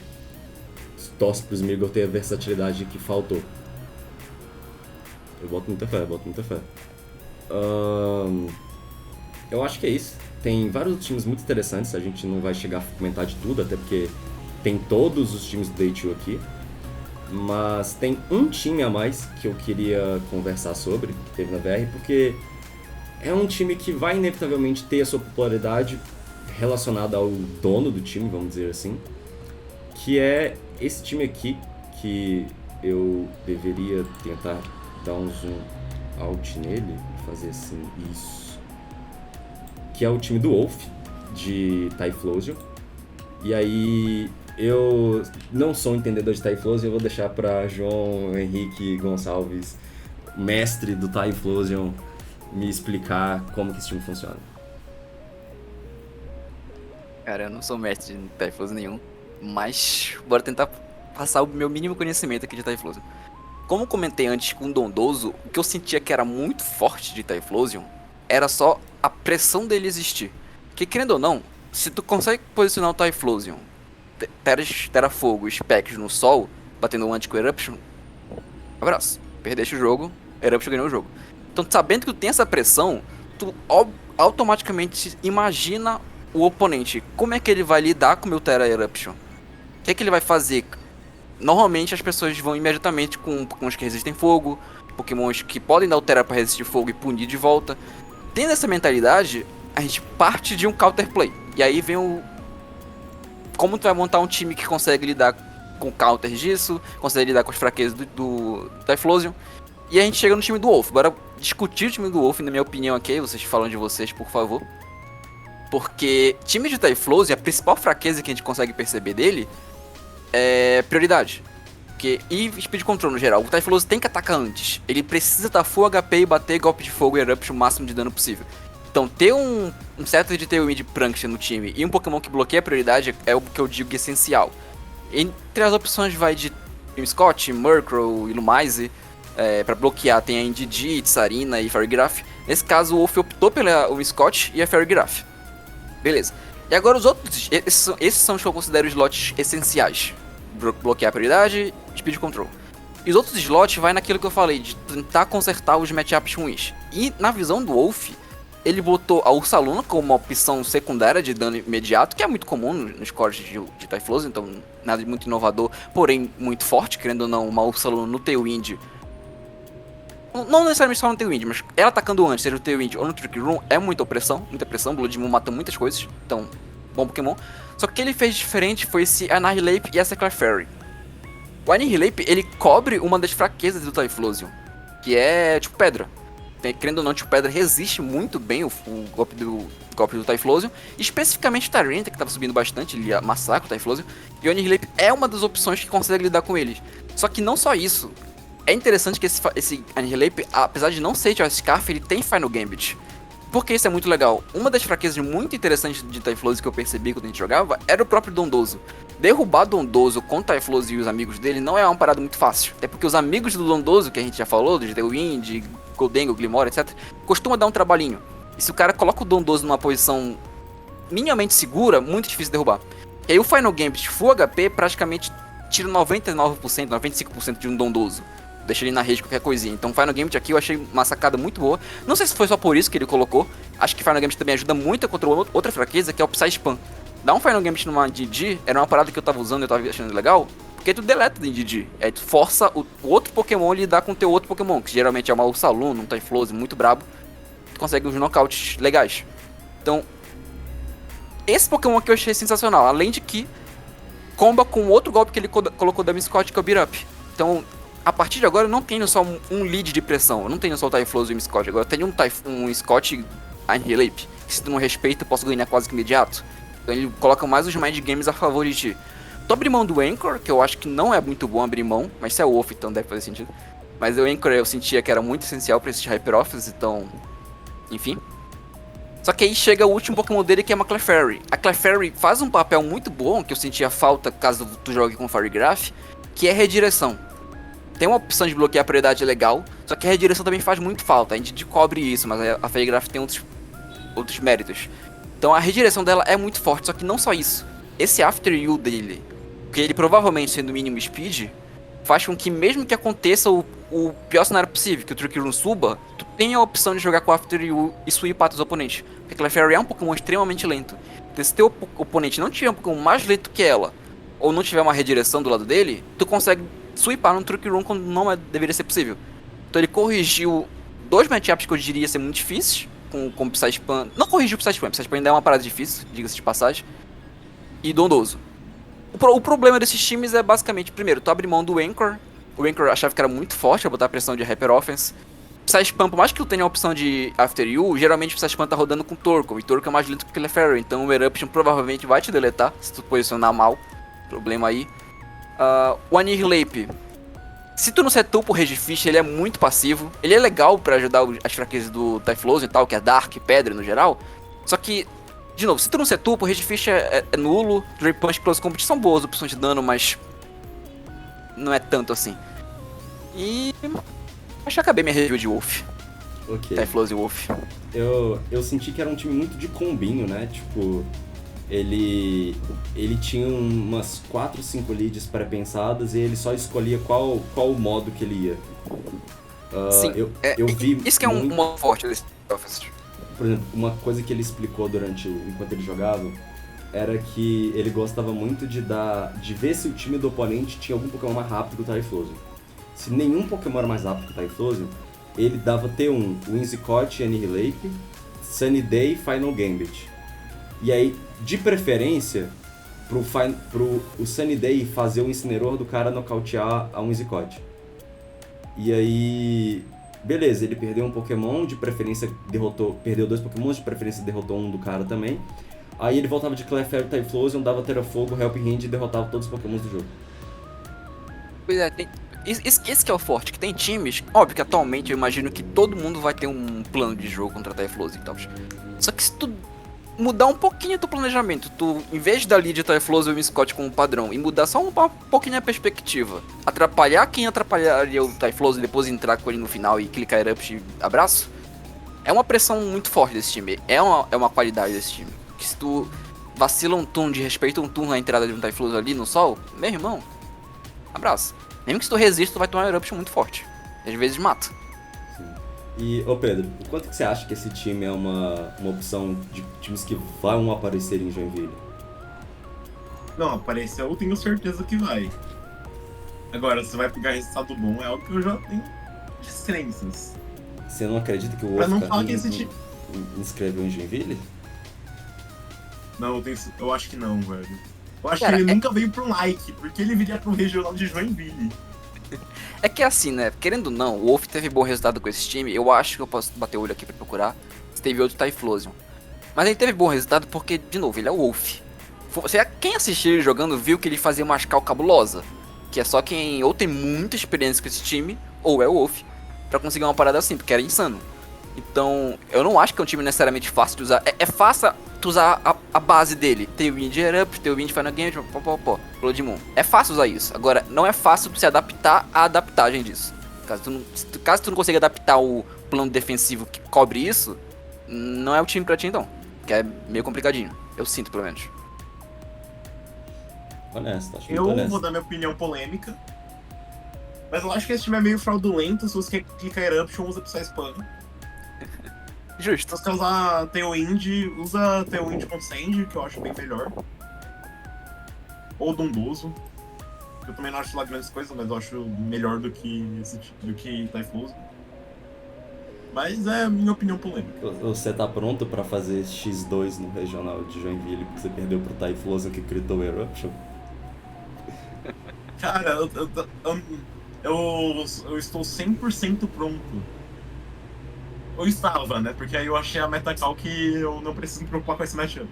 torce pro Smeargle ter a versatilidade que faltou. Eu boto muita fé. Eu acho que é isso. Tem vários times muito interessantes, a gente não vai chegar a comentar de tudo, até porque tem todos os times do Day 2 aqui. Mas tem um time a mais que eu queria conversar sobre, que teve na VR, porque é um time que vai inevitavelmente ter a sua popularidade relacionada ao dono do time, vamos dizer assim, que é esse time aqui, que eu deveria tentar dar um zoom out nele, fazer assim, isso. Que é o time do Wolf, de Typhlosion. E aí, eu não sou um entendedor de Typhlosion, eu vou deixar para João Henrique Gonçalves, mestre do Typhlosion, me explicar como que esse time funciona. Cara, eu não sou mestre de Typhlosion nenhum, mas bora tentar passar o meu mínimo conhecimento aqui de Typhlosion. Como comentei antes com o Dondoso, o que eu sentia que era muito forte de Typhlosion era só a pressão dele existir. Que, querendo ou não, se tu consegue posicionar o Typhlosion, Terra Fogo, Specs no sol, batendo um anti com Eruption, abraço, perdeste o jogo, Eruption ganhou o jogo. Então, sabendo que tu tem essa pressão, tu automaticamente imagina o oponente, como é que ele vai lidar com o meu Terra Eruption? O que é que ele vai fazer? Normalmente as pessoas vão imediatamente com Pokémons que resistem fogo, Pokémons que podem dar o Terra pra resistir fogo e punir de volta. Tendo essa mentalidade, a gente parte de um counterplay. E aí vem o... Como tu vai montar um time que consegue lidar com counters disso, consegue lidar com as fraquezas do Typhlosion. E a gente chega no time do Wolf. Bora discutir o time do Wolf, na minha opinião aqui. Vocês falam de vocês, por favor. Porque time de Typhlosion, a principal fraqueza que a gente consegue perceber dele é prioridade. E Speed Control no geral. O Typhlosion tem que atacar antes. Ele precisa estar full HP e bater golpe de fogo e Eruption o máximo de dano possível. Então ter um set de Tailwind Prankster no time e um Pokémon que bloqueia a prioridade é o que eu digo essencial. Entre as opções vai de Scott, Murkrow e Lumise. Pra bloquear tem a Indeedee, Tsarina e Farigiraf. Nesse caso o Wolf optou pelo Scott e a Farigiraf. Beleza. E agora os outros, esses são os que eu considero slots essenciais. Bloquear a prioridade, Speed Control. E os outros slots vai naquilo que eu falei, de tentar consertar os matchups ruins. E na visão do Wolf, ele botou a Ursaluna como uma opção secundária de dano imediato, que é muito comum nos cores de Typhlosion, então nada de muito inovador, porém muito forte, querendo ou não, uma Ursaluna no Tailwind. Não necessariamente só no Tailwind, mas ela atacando antes, seja no Tailwind ou no Trick Room, é muita pressão, Blood Moon mata muitas coisas, então, bom Pokémon. Só que o que ele fez diferente foi esse Annihilape e essa Clefairy. O Annihilape, ele cobre uma das fraquezas do Typhlosion, que é tipo pedra. Querendo ou não, tipo pedra resiste muito bem o golpe do Typhlosion, especificamente o Tyranitar, que estava subindo bastante, ele massacra o Typhlosion, e o Annihilape é uma das opções que consegue lidar com eles. Só que não só isso, é interessante que esse Annihilape, apesar de não ser Choice Scarf, ele tem Final Gambit. Porque isso é muito legal. Uma das fraquezas muito interessantes de Typhlosion que eu percebi quando a gente jogava era o próprio Dondozo. Derrubar Dondozo com Typhlosion e os amigos dele não é uma parada muito fácil. Até porque os amigos do Dondozo, que a gente já falou, de Tailwind, Goldengo, Glimmer, etc., costuma dar um trabalhinho. E se o cara coloca o Dondozo numa posição minimamente segura, muito difícil de derrubar. E aí o Final Gambit Full HP praticamente tira 99%, 95% de um Dondozo. deixa ele na rede qualquer coisinha. Então Final Gambit aqui eu achei uma sacada muito boa. Não sei se foi só por isso que ele colocou. Acho que Final Gambit também ajuda muito contra outra fraqueza, que é o Psy Spam. Dar um Final Gambit numa DD era uma parada que eu tava usando e eu tava achando legal, porque tu deleta em DD. Aí tu força o outro Pokémon a lidar com o teu outro Pokémon, que geralmente é uma Ursaluna, um Typhlosion muito brabo. Tu consegue uns knockouts legais. Então, esse Pokémon aqui eu achei sensacional. Além de que comba com outro golpe que ele colocou da Scott, que é o Beat Up. Então, a partir de agora eu não tenho só um lead de pressão. Eu não tenho só o Typhlosion e o Scott. Agora eu tenho um Scott Annihilate, que se tu não respeita eu posso ganhar quase que imediato. Então ele coloca mais os mind games a favor de ti. Tô abrindo mão do Anchor, que eu acho que não é muito bom abrir mão, mas se é o Wolf, então deve fazer sentido. Mas o Anchor eu sentia que era muito essencial pra esses Hyper Offers, então... Enfim. Só que aí chega o último Pokémon dele, que é uma Clefairy. A Clefairy faz um papel muito bom, que eu sentia falta caso tu jogue com Fire Graph, que é redireção. Tem uma opção de bloquear a prioridade legal, só que a redireção também faz muito falta. A gente cobre isso, mas a Fire Graph tem outros méritos. Então a redireção dela é muito forte, só que não só isso. Esse After You dele, que ele provavelmente sendo mínimo speed, faz com que mesmo que aconteça o pior cenário possível, que o Trick Room suba, tu tenha a opção de jogar com After You e sweepar teus oponentes. Porque a Clefairy é um Pokémon extremamente lento. Então se teu oponente não tiver um Pokémon mais lento que ela, ou não tiver uma redireção do lado dele, tu consegue sweepar no Trick Room quando não deveria ser possível. Então ele corrigiu 2 matchups que eu diria ser muito difíceis, com o Psy Spam. Não corrigiu o Psy Spam ainda é uma parada difícil, diga-se de passagem. E Dondoso. O problema desses times é basicamente, primeiro, tu abre mão do Anchor. O Anchor achava que era muito forte pra botar a pressão de Hyper Offense. Psy Spam, por mais que tu tenha a opção de After You, geralmente o Psy Spam tá rodando com Torkoal, e Torkoal é mais lento que o Clefairy, então o Eruption provavelmente vai te deletar, se tu posicionar mal. Problema aí. O Annihilate. Se tu não setou pro Regifish, ele é muito passivo. Ele é legal pra ajudar as fraquezas do Typhlosion e tal, que é Dark, Pedra no geral. Só que, de novo, se tu não setou pro Regifish é nulo. Drain Punch e Close Combat são boas opções de dano, mas não é tanto assim. E acho que acabei minha review de Wolf. Ok. Typhlosion e Wolf. Eu senti que era um time muito de combinho, né? Tipo, ele tinha umas 4, 5 leads pré-pensadas e ele só escolhia qual modo que ele ia. Sim, eu vi isso que é um modo forte desse Office. Por exemplo, uma coisa que ele explicou enquanto ele jogava era que ele gostava muito de ver se o time do oponente tinha algum Pokémon mais rápido que o Typhlosion. Se nenhum Pokémon era mais rápido que o Typhlosion, ele dava T1, Whimsicott, Annihilate, Sunny Day e Final Gambit. E aí, de preferência, pro o Sunny Day fazer o Incineroar do cara nocautear a Whimsicott. E aí, beleza, ele perdeu um Pokémon, de preferência perdeu 2 Pokémons, de preferência derrotou um do cara também. Aí ele voltava de Clefairy e Typhlosion, dava Terrafogo, Helping Hand e derrotava todos os Pokémons do jogo. Pois é, esse que é o forte, que tem times, óbvio que atualmente eu imagino que todo mundo vai ter um plano de jogo contra Typhlosion e tal. Só que se tu mudar um pouquinho do planejamento, tu, em vez da lead de Typhlosion e o Scott como padrão, e mudar só um pouquinho a perspectiva, atrapalhar quem atrapalharia o Typhlosion e depois entrar com ele no final e clicar Erupt e abraço, é uma pressão muito forte desse time, é uma qualidade desse time. Que se tu vacila um turno de respeito, um turno na entrada de um Typhlosion ali no sol, meu irmão, abraço. Mesmo que se tu resista, tu vai tomar um Eruption muito forte. E às vezes mata. Sim. E, ô Pedro, o quanto que você acha que esse time é uma opção de times que vão aparecer em Joinville? Não, apareceu, eu tenho certeza que vai. Agora, se vai pegar resultado bom, é algo que eu já tenho descrenças. Você não acredita que o Pra não Wolf falar que esse time... inscreveu em Joinville? Não, eu acho que não, velho. Eu acho Cara, que ele nunca veio pro like, porque ele viria pro regional de Joinville. É que assim, né? Querendo ou não, o Wolf teve bom resultado com esse time. Eu acho que eu posso bater o olho aqui pra procurar se teve outro Typhlosion. Mas ele teve bom resultado porque, de novo, ele é o Wolf. Quem assistiu ele jogando viu que ele fazia uma Ascal cabulosa. Que é só quem ou tem muita experiência com esse time, ou é o Wolf, pra conseguir uma parada assim, porque era insano. Então, eu não acho que é um time necessariamente fácil de usar. É fácil tu usar a base dele. Tem o Wind Erupt, tem o Wind Final Game, Blood Moon. É fácil usar isso. Agora, não é fácil se adaptar à adaptagem disso. Caso tu não consiga adaptar o plano defensivo que cobre isso, não é o time pra ti então. Que é meio complicadinho. Eu sinto, pelo menos. Honesto, acho muito Eu honesto. vou dar minha opinião polêmica. Mas eu acho que esse time é meio fraudulento. Se você quer clicar Eruption, usa Psy Spam. Se Justo. você quer usar Tailwind, usa Tailwind com Sand, que eu acho bem melhor. Ou Dondoso. Eu também não acho lá grandes coisas, mas eu acho melhor do que Typhlosion. Mas é a minha opinião polêmica. Você tá pronto pra fazer X2 no regional de Joinville porque você perdeu pro Typhlosion que gritou Eruption? Cara, eu estou 100% pronto. Eu estava, né? Porque aí eu achei a meta-call que eu não preciso me preocupar com esse matchup.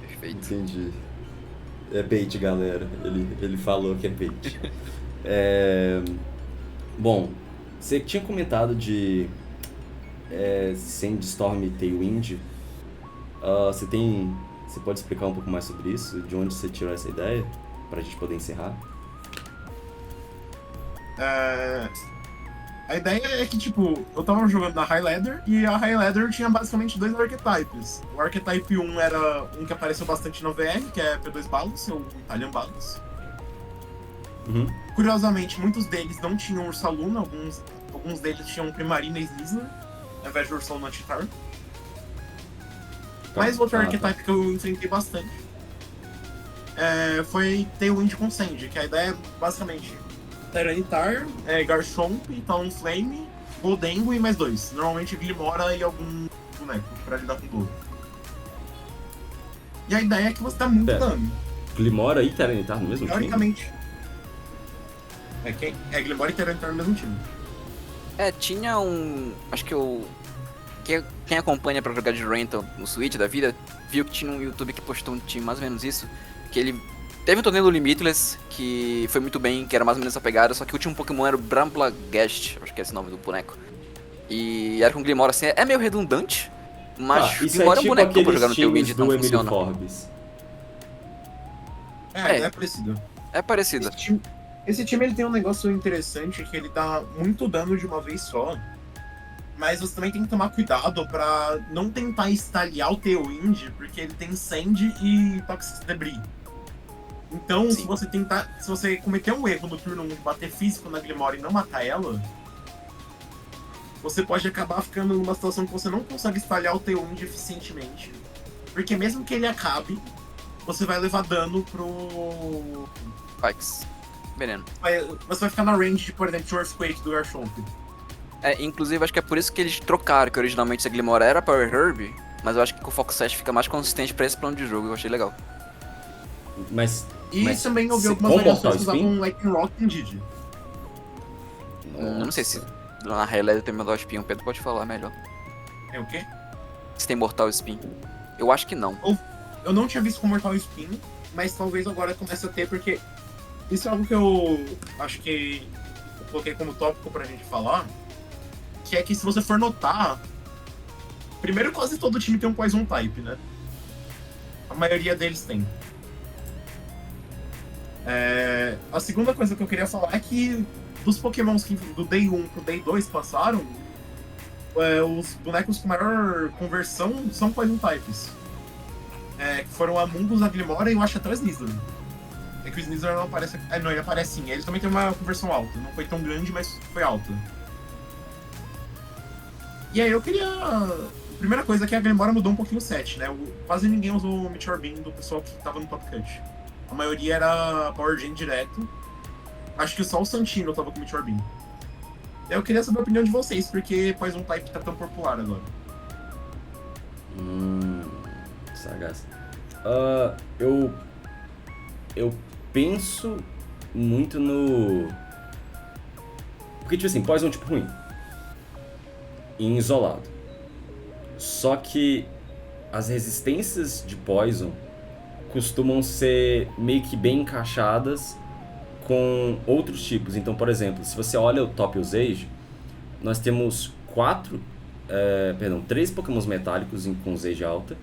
Perfeito. Entendi. É bait, galera. Ele falou que é bait. Bom, você tinha comentado de Sandstorm e Tailwind. Você pode explicar um pouco mais sobre isso? De onde você tirou essa ideia? Pra gente poder encerrar? A ideia é que, tipo, eu tava jogando na High Ladder e a High Ladder tinha basicamente 2 archetypes. O archetype 1 era um que apareceu bastante no VR, que é P2 Balance, ou Italian Balance. Uhum. Curiosamente, muitos deles não tinham Ursaluna, alguns deles tinham Primarina e Slizzler, ao invés de Ursaluna Chitar. Mas outro archetype que eu enfrentei bastante foi Tailwind com Sand, que a ideia é basicamente Tyranitar, Garchomp, Talonflame, Goldengo e mais 2. Normalmente Glimora e algum boneco pra lidar com tudo. E a ideia é que você dá muito dano. Glimora e Tyranitar no mesmo time? Teoricamente. Glimora e Tyranitar no mesmo time. Tinha um... Acho que quem acompanha pra jogar de Rental no Switch da vida, viu que tinha um YouTube que postou um time mais ou menos isso, que ele teve um torneio do Limitless, que foi muito bem, que era mais ou menos essa pegada, só que o último Pokémon era o Bramblagast, acho que é esse o nome do boneco. E era com Glimora, assim, é meio redundante, mas isso Glimora é tipo um boneco pra jogar no teu times Wind, então do Emílio funciona. Forbes. É parecido. É parecido. Esse time ele tem um negócio interessante, que ele dá muito dano de uma vez só. Mas você também tem que tomar cuidado pra não tentar estaliar o Tailwind, porque ele tem Sand e Toxic Debris. Então, Sim. se você cometer um erro no turno 1 de bater físico na Glimora e não matar ela, você pode acabar ficando numa situação que você não consegue espalhar o Tailwind eficientemente. Porque mesmo que ele acabe, você vai levar dano pro... Pikes. Veneno. Você vai ficar na range de, por exemplo, de Earthquake do Garchomp. Inclusive, acho que é por isso que eles trocaram, que originalmente a Glimora era Power Herb, mas eu acho que com o Fox 7 fica mais consistente pra esse plano de jogo, eu achei legal. Mas também eu vi algumas com variações Mortal que usavam Spin? Lightning Rock e Didi. Eu não sei se lá na Highlight tem Mortal Spin, o Pedro pode falar melhor. É o quê? Se tem Mortal Spin. Eu acho que não. Eu não tinha visto com Mortal Spin, mas talvez agora comece a ter, porque isso é algo que eu acho que eu coloquei como tópico pra gente falar, que é que se você for notar, primeiro quase todo time tem um Poison Type, né? A maioria deles tem. A segunda coisa que eu queria falar é que dos Pokémons que do Day 1 pro Day 2 passaram, os bonecos com maior conversão são Poison Types. Que foram a Mungus, a Glimora e eu acho até o Sneasler. É que o Sneasler não aparece... não, ele aparece sim. Ele também tem uma conversão alta. Não foi tão grande, mas foi alta. E aí eu queria... A primeira coisa é que a Glimora mudou um pouquinho o set, né? Quase ninguém usou o Meteor Beam do pessoal que tava no Top Cut. A maioria era Power Gen direto. Acho que só o Santino tava com o Meteor Beam. Eu queria saber a opinião de vocês, porque Poison Type tá tão popular agora. Sagaz. Eu penso muito no... Porque, tipo assim, Poison é um tipo ruim. Em isolado. Só que as resistências de Poison costumam ser meio que bem encaixadas com outros tipos. Então, por exemplo, se você olha o top usage, nós temos 3 Pokémons metálicos com usage alta,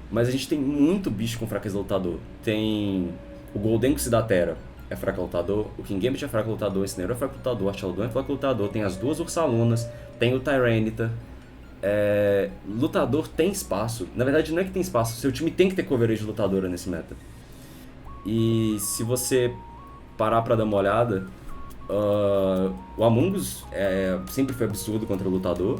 mas a gente tem muito bicho com fraqueza lutador. Tem o Goldengo Cidatera, é fraco lutador, o Kingambit é fraco lutador, o Incineroar é fraco lutador, o Archaludon é fraco lutador, tem as 2 Ursalunas, tem o Tyranitar. Lutador tem espaço. Na verdade, não é que tem espaço, seu time tem que ter coverage de lutadora nesse meta. E se você parar pra dar uma olhada, O Amoonguss sempre foi absurdo contra o lutador.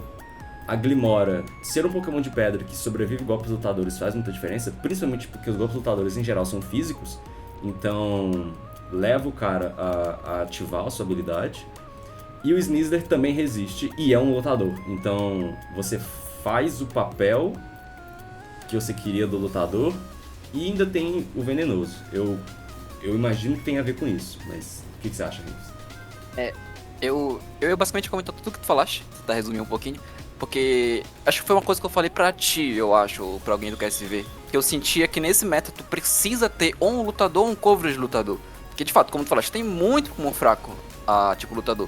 A Glimora, ser um Pokémon de pedra que sobrevive golpes lutadores faz muita diferença, principalmente porque os golpes lutadores em geral são físicos, então leva o cara a ativar a sua habilidade. E o Sneasler também resiste e é um lutador, então você faz o papel que você queria do lutador e ainda tem o venenoso. Eu imagino que tem a ver com isso, mas o que você acha, Rives? Eu ia basicamente comentar tudo que tu falaste, tentar resumir um pouquinho, porque acho que foi uma coisa que eu falei pra ti, eu acho, ou pra alguém do QSV, que eu sentia que nesse meta tu precisa ter ou um lutador ou um coverage lutador. Porque de fato, como tu falaste, tem muito Pokémon fraco, tipo lutador.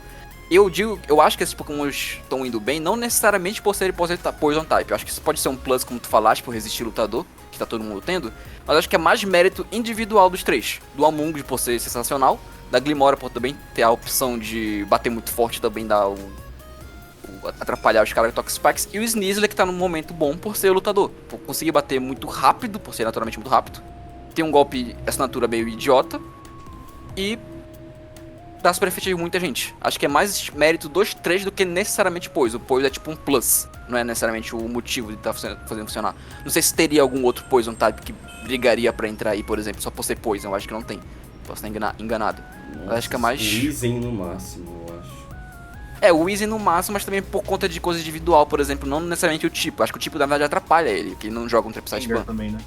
Eu acho que esses Pokémon estão indo bem, não necessariamente por serem Poison Type. Eu acho que isso pode ser um plus, como tu falaste, por resistir lutador, que tá todo mundo tendo. Mas acho que é mais mérito individual dos três. Do Amoonguss por ser sensacional, da Glimora por também ter a opção de bater muito forte, também dar atrapalhar os caras do Toxapex. E o Sneasler que tá num momento bom por ser lutador. Por conseguir bater muito rápido, por ser naturalmente muito rápido. Tem um golpe, assinatura meio idiota. E dá super efetivo em muita gente. Acho que é mais mérito dos três do que necessariamente Poison. O Poison é tipo um plus, não é necessariamente o motivo de estar fazendo funcionar. Não sei se teria algum outro Poison Type que brigaria pra entrar aí, por exemplo, só por ser Poison. Eu acho que não tem. Posso estar enganado. Nossa, Eu acho que é mais... O Weezing no máximo, eu acho. O Weezing no máximo, mas também por conta de coisa individual, por exemplo, não necessariamente o tipo. Acho que o tipo, na verdade, atrapalha ele, que ele não joga um Trapside Ban. também, né?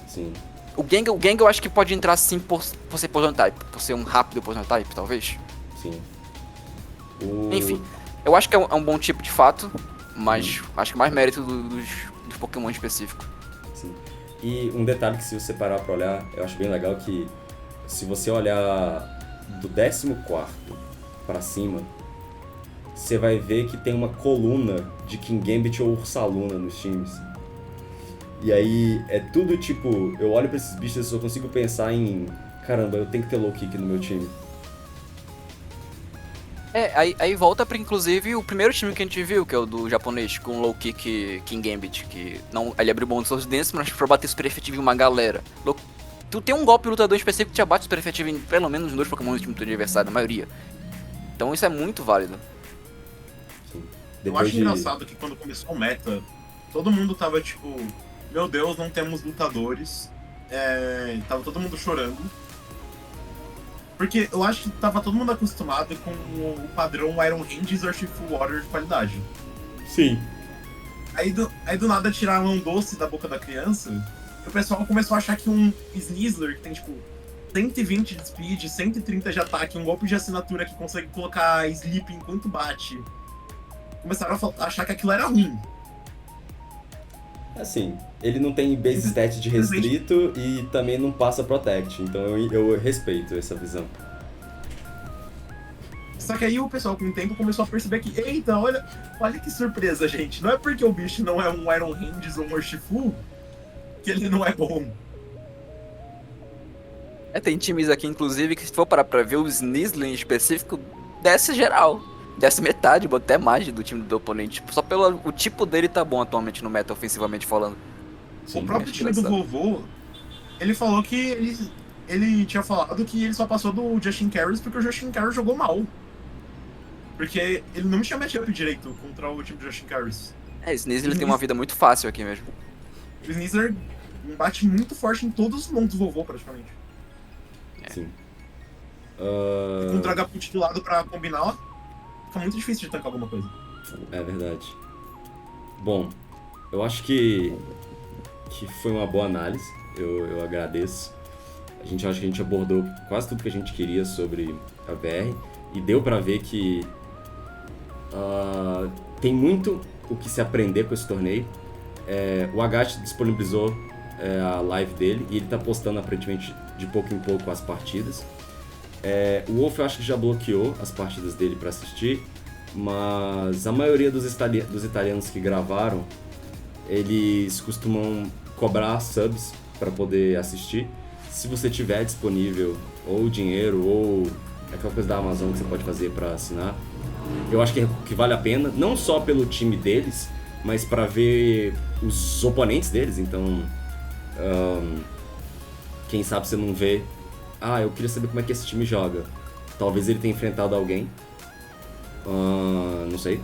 Sim. O Gengar eu acho que pode entrar sim por ser Poison Type, por ser um rápido Poison Type, talvez. Sim. Enfim, eu acho que é um bom tipo de fato, mas acho que mais mérito dos Pokémon específicos. Sim. E um detalhe que se você parar pra olhar, eu acho bem legal que se você olhar do 14º pra cima, você vai ver que tem uma coluna de Kingambit ou Ursaluna nos times. E aí é tudo tipo, eu olho pra esses bichos e só consigo pensar em, caramba, eu tenho que ter low kick no meu time. Aí volta pra, inclusive, o primeiro time que a gente viu, que é o do japonês, com low kick Kingambit, que não, ele abriu mão dos seus dentes, mas pra bater super efetivo em uma galera. Tu tem um golpe lutador específico que te abate super efetivo em pelo menos 2 Pokémon do time do adversário, na maioria. Então isso é muito válido. Sim. Eu acho engraçado que quando começou o meta, todo mundo tava tipo, meu Deus, não temos lutadores. Tava todo mundo chorando. Porque eu acho que tava todo mundo acostumado com o padrão Iron Hands ou Shifu Water de qualidade. Sim. Aí do nada tiraram um doce da boca da criança, e o pessoal começou a achar que um Sneasler, que tem tipo 120 de speed, 130 de ataque, um golpe de assinatura que consegue colocar sleep enquanto bate, começaram a achar que aquilo era ruim. Assim, ele não tem base stat de restrito e também não passa protect, então eu respeito essa visão. Só que aí o pessoal com o tempo começou a perceber que, eita, olha que surpresa, gente. Não é porque o bicho não é um Iron Hands ou um Urshifu que ele não é bom. Tem times aqui, inclusive, que se for parar pra ver o Sneasler em específico, desce geral. Desce metade, até mais do time do oponente. Só pelo o tipo dele tá bom atualmente no meta, ofensivamente falando. Sim, o próprio time do vovô, ele falou que ele tinha falado que ele só passou do Justin Carries porque o Justin Carries jogou mal. Porque ele não tinha matchup direito contra o time do Justin Carries. Sneasler tem uma vida muito fácil aqui mesmo. O Sneasler bate muito forte em todos os montes do vovô, praticamente. Sim. Com o Dragapult do lado pra combinar, fica muito difícil de tancar alguma coisa. É verdade. Bom, eu acho que foi uma boa análise, eu agradeço. Acho que a gente abordou quase tudo que a gente queria sobre a VR e deu pra ver que tem muito o que se aprender com esse torneio. O Agat disponibilizou a live dele e ele tá postando aparentemente de pouco em pouco as partidas. O Wolf eu acho que já bloqueou as partidas dele pra assistir, mas a maioria dos italianos que gravaram, eles costumam cobrar subs para poder assistir. Se você tiver disponível ou dinheiro ou aquela coisa da Amazon que você pode fazer para assinar, eu acho que vale a pena, não só pelo time deles, mas para ver os oponentes deles. Então, quem sabe você não vê, eu queria saber como é que esse time joga. Talvez ele tenha enfrentado alguém. Não sei.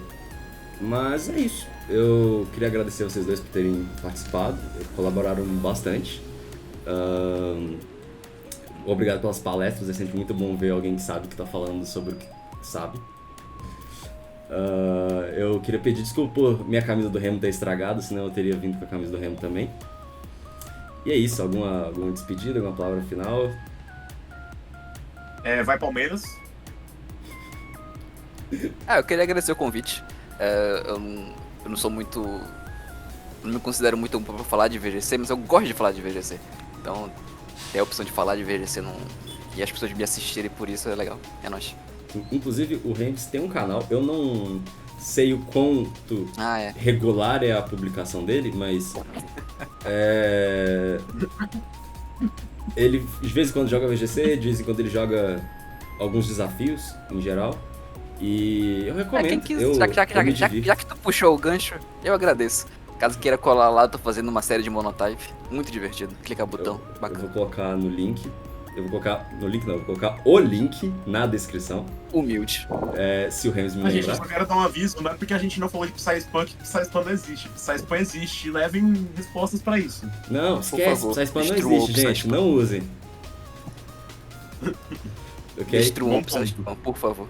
Mas é isso. Eu queria agradecer a vocês dois por terem participado. Colaboraram bastante. Obrigado pelas palestras. É sempre muito bom ver alguém que sabe que tá falando sobre o que sabe. Eu queria pedir desculpa por minha camisa do Remo ter estragado, senão eu teria vindo com a camisa do Remo também. E é isso. Alguma despedida, alguma palavra final? Vai Palmeiras. Eu queria agradecer o convite. Eu não sou muito... Não me considero muito bom pra falar de VGC, mas eu gosto de falar de VGC. Então, ter a opção de falar de VGC e as pessoas me assistirem por isso é legal. É nóis. Inclusive, o Rems tem um canal. Eu não sei o quanto É. regular é a publicação dele, mas... Ele, de vez em quando, joga VGC, de vez em quando ele joga alguns desafios, em geral. E eu recomendo. Já que tu puxou o gancho, eu agradeço. Caso queira colar lá, eu tô fazendo uma série de monotype. Muito divertido. Clica no botão. Eu Bacana. vou colocar no link. Eu vou colocar no link, não. Eu vou colocar o link na descrição. Humilde. Se o Rems me A gente lembrar. só quero dar um aviso, não é porque a gente não falou de Psyspam que Psyspam não existe. Psyspam existe. Levem respostas pra isso. Não, esquece. Psyspam não Destrua existe, o gente. Psyspam. Não usem. Ok? Destruam o Bom ponto. Psyspam, por favor.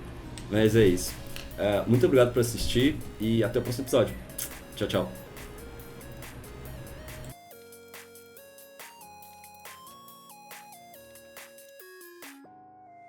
Mas é isso. Muito obrigado por assistir e até o próximo episódio. Tchau, tchau.